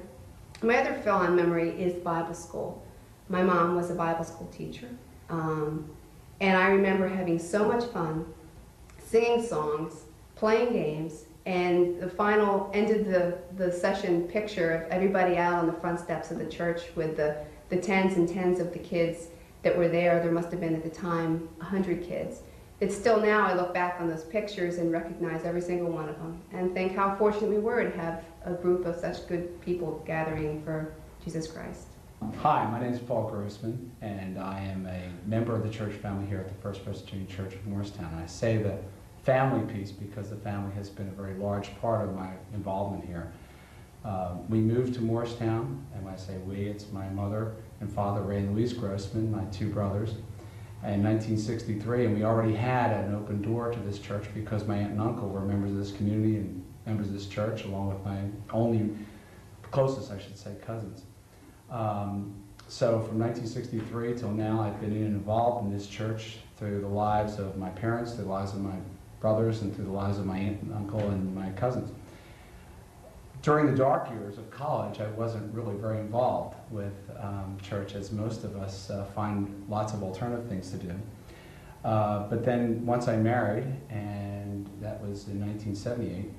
My other fond memory is Bible school. My mom was a Bible school teacher, and I remember having so much fun singing songs, playing games, and the final ended the session picture of everybody out on the front steps of the church with the tens and tens of the kids that were there. There must have been at the time 100 kids. It's still now, I look back on those pictures and recognize every single one of them and think how fortunate we were to have a group of such good people gathering for Jesus Christ. Hi, my name is Paul Grossman, and I am a member of the church family here at the First Presbyterian Church of Moorestown. And I say the family piece because the family has been a very large part of my involvement here. We moved to Moorestown, and when I say we, it's my mother and father, Ray and Louise Grossman, my two brothers, in 1963, and we already had an open door to this church because my aunt and uncle were members of this community and members of this church, along with my only closest, I should say, cousins. So from 1963 till now, I've been in and involved in this church through the lives of my parents, through the lives of my brothers, and through the lives of my aunt and uncle and my cousins. During the dark years of college, I wasn't really very involved with church, as most of us find lots of alternative things to do. But then once I married, and that was in 1978,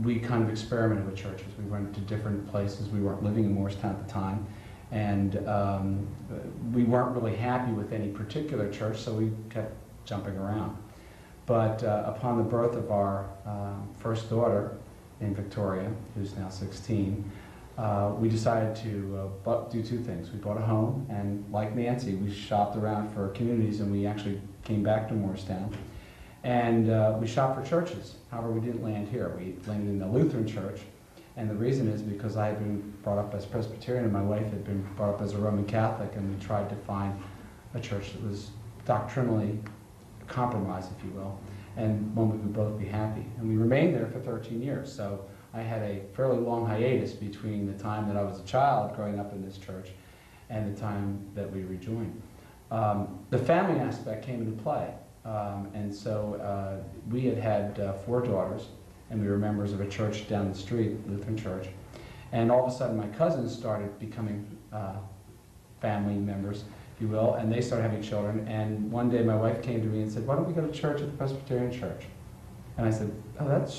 we kind of experimented with churches. We went to different places. We weren't living in Moorestown at the time, and we weren't really happy with any particular church, so we kept jumping around. But upon the birth of our first daughter, in Victoria, who's now 16, we decided to do two things. We bought a home, and like Nancy, we shopped around for communities, and we actually came back to Moorestown. And we shopped for churches. However, we didn't land here. We landed in the Lutheran church, and the reason is because I had been brought up as Presbyterian, and my wife had been brought up as a Roman Catholic, and we tried to find a church that was doctrinally compromised, if you will, and one we would both be happy. And we remained there for 13 years, so I had a fairly long hiatus between the time that I was a child growing up in this church and the time that we rejoined. The family aspect came into play, and so we had 4 daughters, and we were members of a church down the street, Lutheran church, and all of a sudden my cousins started becoming family members, if you will, and they started having children. And one day my wife came to me and said, "Why don't we go to church at the Presbyterian church?" And I said, "Oh, that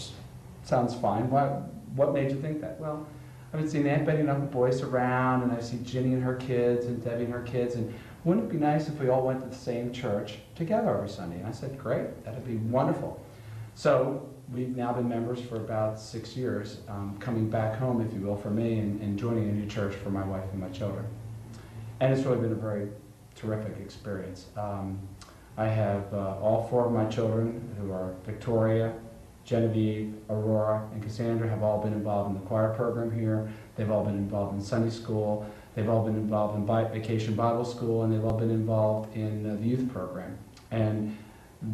sounds fine. What made you think that?" "Well, I've been seeing Aunt Betty and Uncle Boyce around, and I see Ginny and her kids and Debbie and her kids, and wouldn't it be nice if we all went to the same church together every Sunday?" And I said, "Great, that'd be wonderful." So we've now been members for about 6 years, coming back home, if you will, for me, and joining a new church for my wife and my children. And it's really been a very terrific experience. I have all 4 of my children, who are Victoria, Genevieve, Aurora, and Cassandra, have all been involved in the choir program here. They've all been involved in Sunday school. They've all been involved in Vacation Bible School, and they've all been involved in the youth program. And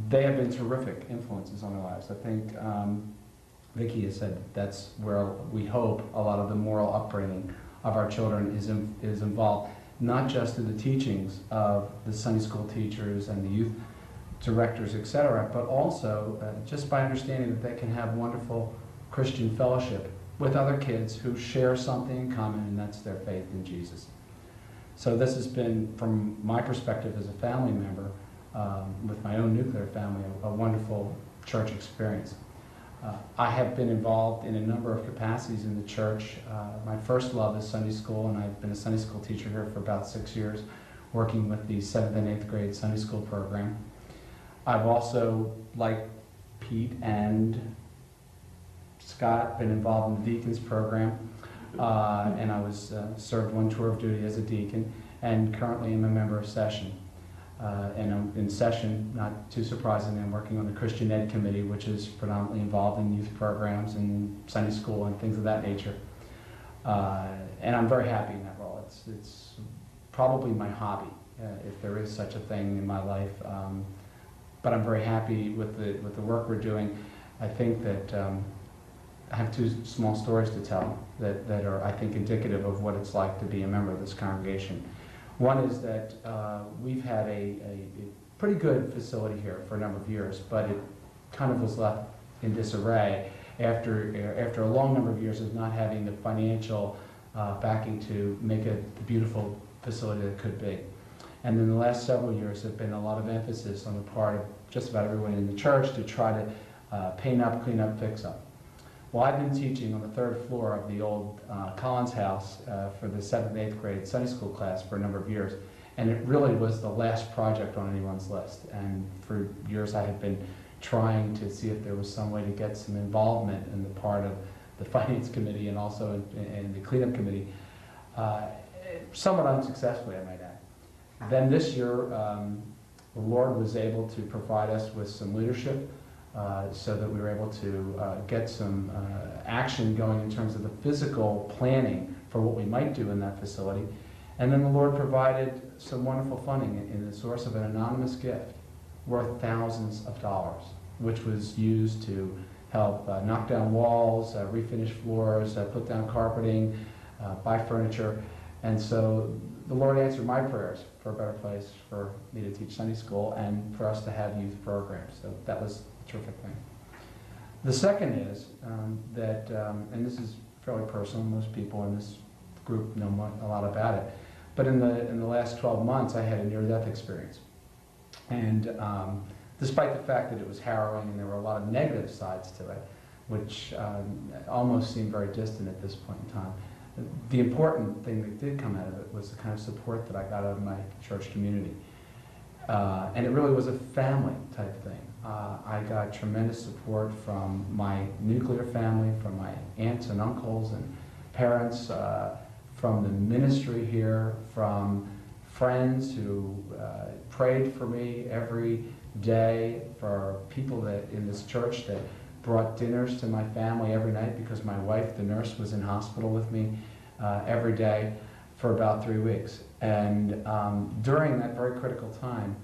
they have been terrific influences on our lives. I think Vicki has said that's where we hope a lot of the moral upbringing of our children is involved. Not just through the teachings of the Sunday school teachers and the youth directors, etc., but also just by understanding that they can have wonderful Christian fellowship with other kids who share something in common, and that's their faith in Jesus. So this has been, from my perspective as a family member, with my own nuclear family, a wonderful church experience. I have been involved in a number of capacities in the church. My first love is Sunday school, and I've been a Sunday school teacher here for about 6 years, working with the 7th and 8th grade Sunday school program. I've also, like Pete and Scott, been involved in the deacons program, and I was served 1 tour of duty as a deacon, and currently am a member of Session. And I'm in Session, not too surprisingly, I'm working on the Christian Ed Committee, which is predominantly involved in youth programs and Sunday school and things of that nature. And I'm very happy in that role. It's probably my hobby, if there is such a thing in my life. but I'm very happy with the work we're doing. I think that I have two small stories to tell that are, I think, indicative of what it's like to be a member of this congregation. One is that we've had a pretty good facility here for a number of years, but it kind of was left in disarray after a long number of years of not having the financial backing to make it the beautiful facility that it could be. And in the last several years, there have been a lot of emphasis on the part of just about everyone in the church to try to paint up, clean up, fix up. Well, I've been teaching on the 3rd floor of the old Collins house for the 7th and 8th grade Sunday school class for a number of years, and it really was the last project on anyone's list. And for years I had been trying to see if there was some way to get some involvement in the part of the finance committee and also in the cleanup committee, somewhat unsuccessfully, I might add. Then this year, the Lord was able to provide us with some leadership so that we were able to get some action going in terms of the physical planning for what we might do in that facility. And then the Lord provided some wonderful funding in the source of an anonymous gift worth thousands of dollars, which was used to help knock down walls, refinish floors, put down carpeting, buy furniture. And so the Lord answered my prayers for a better place for me to teach Sunday school and for us to have youth programs. So that was a terrific thing. The second is that, and this is fairly personal, most people in this group know a lot about it, but in the last 12 months I had a near-death experience. And despite the fact that it was harrowing and there were a lot of negative sides to it, which almost seemed very distant at this point in time, the important thing that did come out of it was the kind of support that I got out of my church community. And it really was a family type thing. I got tremendous support from my nuclear family, from my aunts and uncles and parents, from the ministry here, from friends who prayed for me every day, for people that in this church that brought dinners to my family every night because my wife, the nurse, was in hospital with me every day for about 3 weeks. And during that very critical time,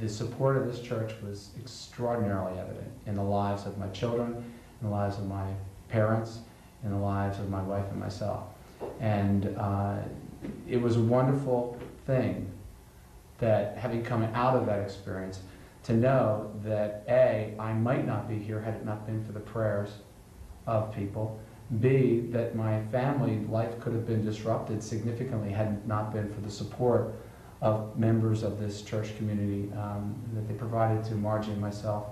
the support of this church was extraordinarily evident in the lives of my children, in the lives of my parents, in the lives of my wife and myself. And it was a wonderful thing that, having come out of that experience, to know that A, I might not be here had it not been for the prayers of people, B, that my family life could have been disrupted significantly had it not been for the support of members of this church community that they provided to Margie and myself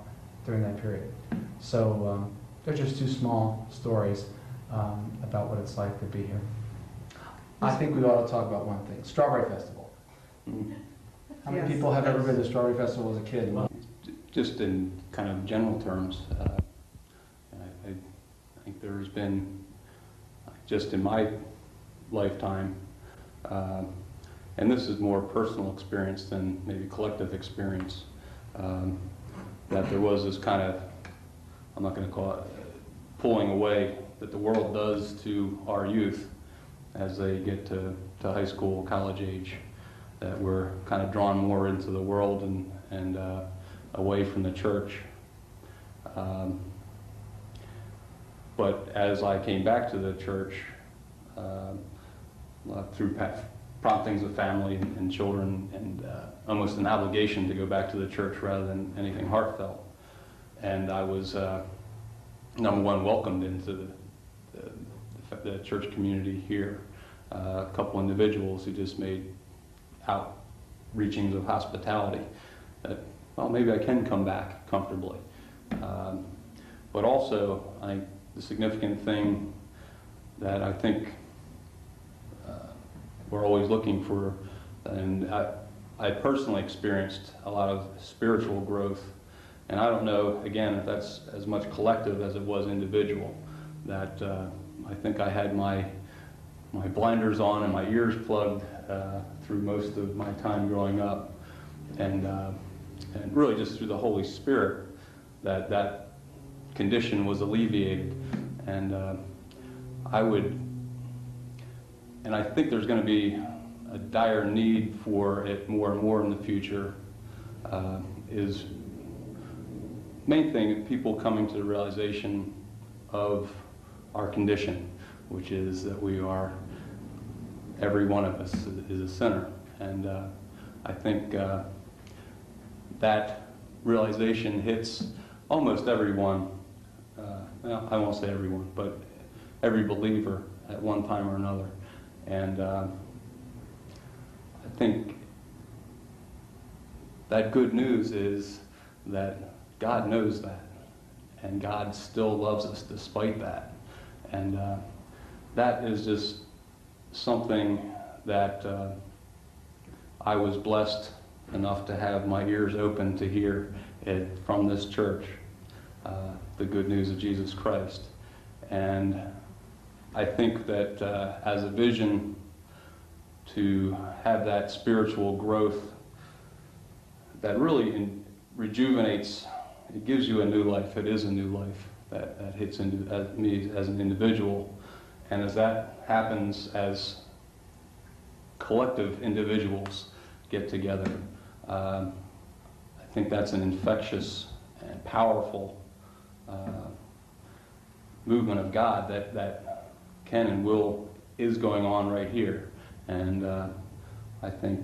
during that period. So they're just two small stories about what it's like to be here. I think we ought to talk about one thing, Strawberry Festival. How many people have ever been to Strawberry Festival as a kid? Just in kind of general terms, I think there's been, just in my lifetime, and this is more personal experience than maybe collective experience, that there was this kind of, I'm not going to call it pulling away, that the world does to our youth as they get to high school, college age, that we're kind of drawn more into the world and away from the church. But as I came back to the church, through promptings of family and children, and almost an obligation to go back to the church rather than anything heartfelt. And I was, number one, welcomed into the church community here. A couple individuals who just made outreachings of hospitality that, well, maybe I can come back comfortably. But also, the significant thing that I think we're always looking for, and I personally experienced a lot of spiritual growth, and I don't know, again, if that's as much collective as it was individual, that I think I had my blinders on and my ears plugged through most of my time growing up, and really just through the Holy Spirit that condition was alleviated. And I think there's going to be a dire need for it more and more in the future, is main thing, people coming to the realization of our condition, which is that we are, every one of us is a sinner. And I think that realization hits almost everyone, well, I won't say everyone, but every believer at one time or another. And I think that good news is that God knows that, and God still loves us despite that. And that is just something that I was blessed enough to have my ears open to hear it from this church, the good news of Jesus Christ. And I think that as a vision to have that spiritual growth that really rejuvenates, it gives you a new life. It is a new life that hits into me as an individual. And as that happens, as collective individuals get together, I think that's an infectious and powerful movement of God that can and will, is going on right here. And I think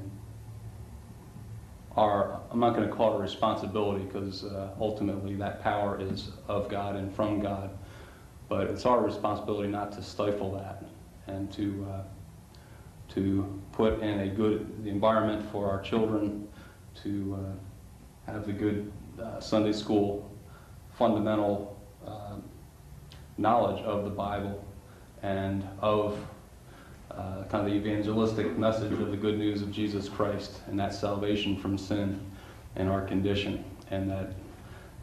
I'm not going to call it a responsibility, because ultimately that power is of God and from God, but it's our responsibility not to stifle that, and to put in a good environment for our children, to have the good Sunday school fundamental knowledge of the Bible and of kind of the evangelistic message of the good news of Jesus Christ, and that salvation from sin and our condition, and that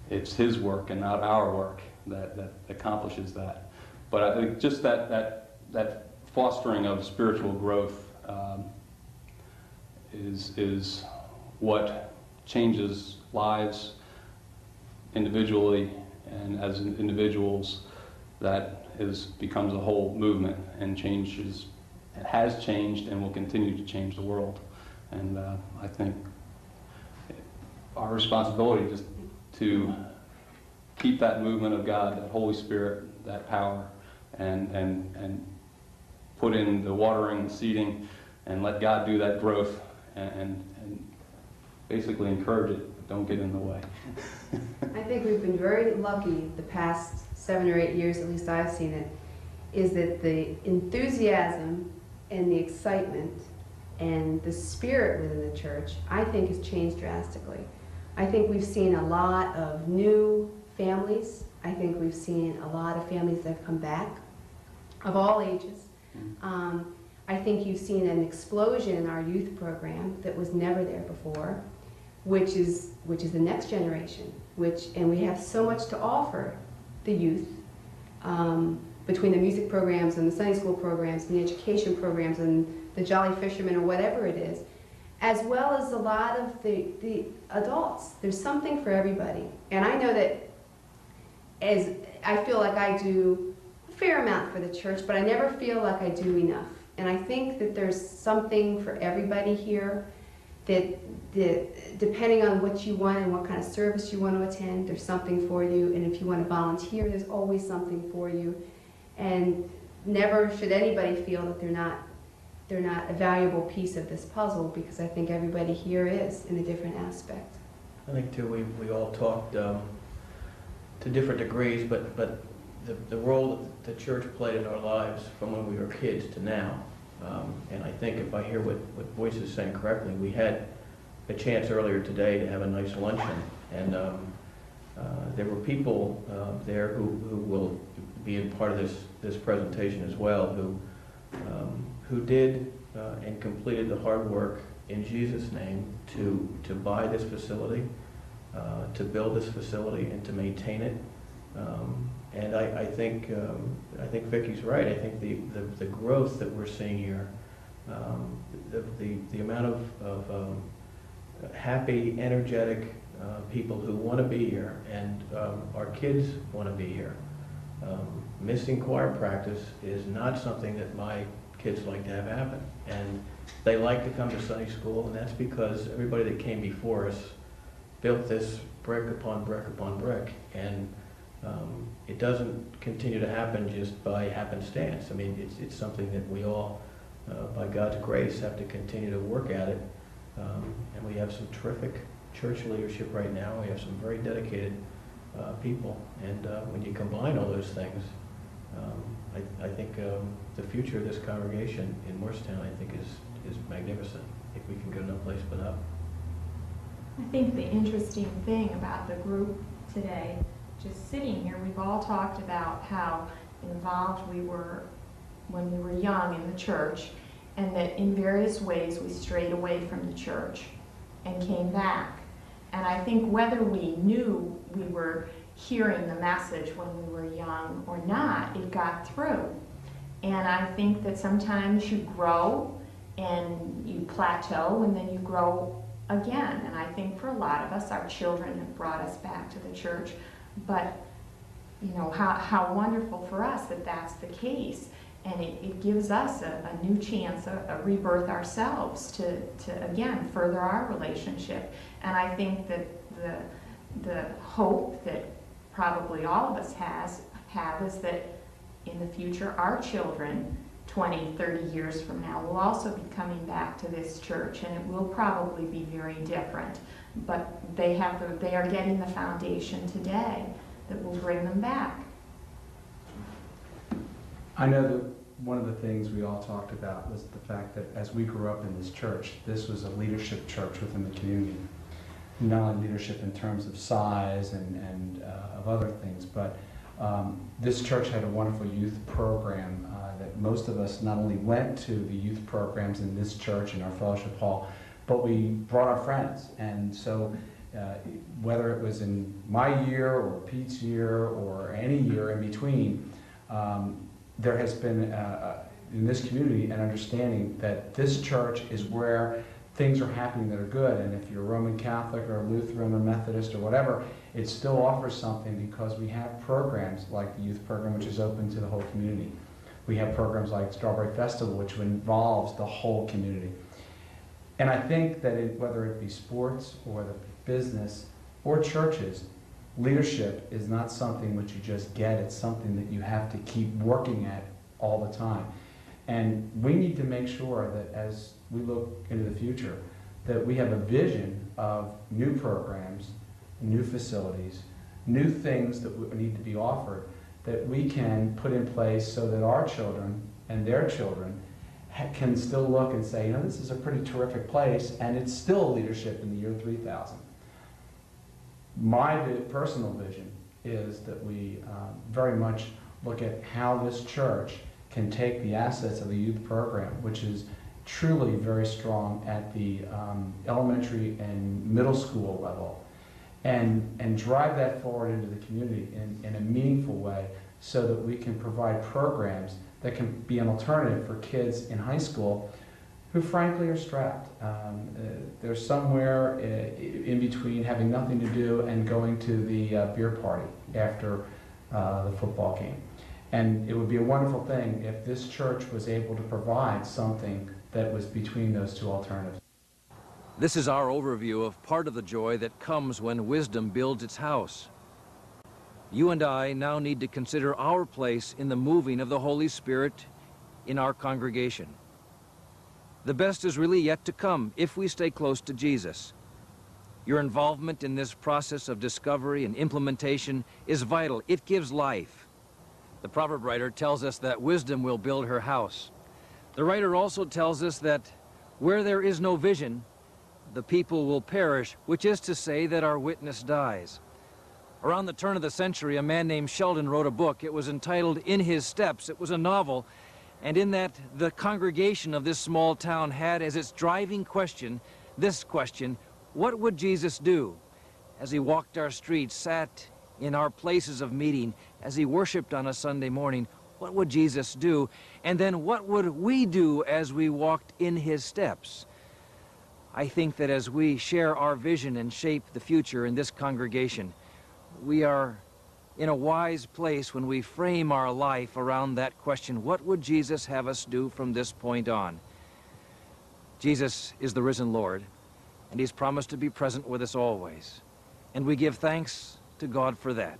it's His work and not our work that accomplishes that. But I think just that fostering of spiritual growth is what changes lives individually, and as individuals, that becomes a whole movement and changes. It has changed and will continue to change the world. And I think our responsibility is to keep that movement of God, that Holy Spirit, that power, and put in the watering, the seeding, and let God do that growth, and basically encourage it, but don't get in the way. I think we've been very lucky the past 7 or 8 years, at least I've seen it, is that the enthusiasm and the excitement and the spirit within the church, I think, has changed drastically. I think we've seen a lot of new families. I think we've seen a lot of families that have come back, of all ages. I think you've seen an explosion in our youth program that was never there before, which is the next generation. And we have so much to offer the youth, between the music programs and the Sunday school programs and the education programs and the Jolly Fishermen or whatever it is, as well as a lot of the adults. There's something for everybody. And I know that I feel like I do a fair amount for the church, but I never feel like I do enough. And I think that there's something for everybody here, that depending on what you want and what kind of service you want to attend, there's something for you. And if you want to volunteer, there's always something for you. And never should anybody feel that they're not a valuable piece of this puzzle, because I think everybody here is in a different aspect. I think too, we all talked to different degrees, but the role that the church played in our lives from when we were kids to now. And I think if I hear what Boyce is saying correctly, we had a chance earlier today to have a nice luncheon, and there were people there who will be a part of this presentation as well, who did and completed the hard work in Jesus' name to buy this facility, to build this facility, and to maintain it. And I think Vicki's right. I think the growth that we're seeing here, the amount of happy, energetic people who want to be here, and our kids want to be here. Missing choir practice is not something that my kids like to have happen, and they like to come to Sunday school, and that's because everybody that came before us built this brick upon brick upon brick, and it doesn't continue to happen just by happenstance. I mean, it's something that we all, by God's grace, have to continue to work at it. And we have some terrific church leadership right now. We have some very dedicated people, and when you combine all those things, I think the future of this congregation in Moorestown, I think, is magnificent if we can go no place but up. I think the interesting thing about the group today, just sitting here, we've all talked about how involved we were when we were young in the church, and that in various ways we strayed away from the church and came back. And I think whether we knew we were hearing the message when we were young or not, it got through. And I think that sometimes you grow and you plateau and then you grow again. And I think for a lot of us, our children have brought us back to the church. But you know, how wonderful for us that that's the case. And it gives us a new chance, a rebirth ourselves to again, further our relationship. And I think that the hope that probably all of us have is that in the future, our children, 20, 30 years from now, will also be coming back to this church, and it will probably be very different. But they are getting the foundation today that will bring them back. I know that one of the things we all talked about was the fact that as we grew up in this church, this was a leadership church within the community. Not only leadership in terms of size and of other things, but this church had a wonderful youth program that most of us not only went to the youth programs in this church in our fellowship hall, but we brought our friends. And so whether it was in my year or Pete's year or any year in between, there has been in this community an understanding that this church is where things are happening that are good. And if you're Roman Catholic or Lutheran or Methodist or whatever, it still offers something because we have programs like the youth program, which is open to the whole community. We have programs like Strawberry Festival, which involves the whole community. And I think that whether it be sports or the business or churches, leadership is not something which you just get. It's something that you have to keep working at all the time. And we need to make sure that as we look into the future, that we have a vision of new programs, new facilities, new things that need to be offered that we can put in place so that our children and their children can still look and say, you know, this is a pretty terrific place, and it's still leadership in the year 3000. My personal vision is that we very much look at how this church can take the assets of the youth program, which is truly very strong at the elementary and middle school level, and drive that forward into the community in a meaningful way so that we can provide programs that can be an alternative for kids in high school who frankly are strapped. They're somewhere in between having nothing to do and going to the beer party after the football game. And it would be a wonderful thing if this church was able to provide something that was between those two alternatives. This is our overview of part of the joy that comes when wisdom builds its house. You and I now need to consider our place in the moving of the Holy Spirit in our congregation. The best is really yet to come if we stay close to Jesus. Your involvement in this process of discovery and implementation is vital. It gives life. The proverb writer tells us that wisdom will build her house. The writer also tells us that where there is no vision, the people will perish, which is to say that our witness dies. Around the turn of the century, a man named Sheldon wrote a book. It was entitled In His Steps. It was a novel, and in that, the congregation of this small town had as its driving question, this question: what would Jesus do? As he walked our streets, sat in our places of meeting, as he worshiped on a Sunday morning, what would Jesus do? And then what would we do as we walked in his steps? I think that as we share our vision and shape the future in this congregation, we are in a wise place when we frame our life around that question: what would Jesus have us do from this point on? Jesus is the risen Lord. and He's promised to be present with us always. And we give thanks to God for that.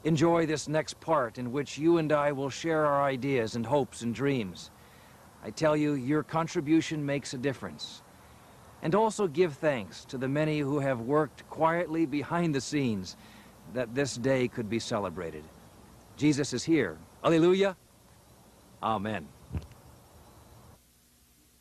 Enjoy this next part in which you and I will share our ideas and hopes and dreams. I tell you, your contribution makes a difference. And also give thanks to the many who have worked quietly behind the scenes that this day could be celebrated. Jesus is here. Alleluia. Amen.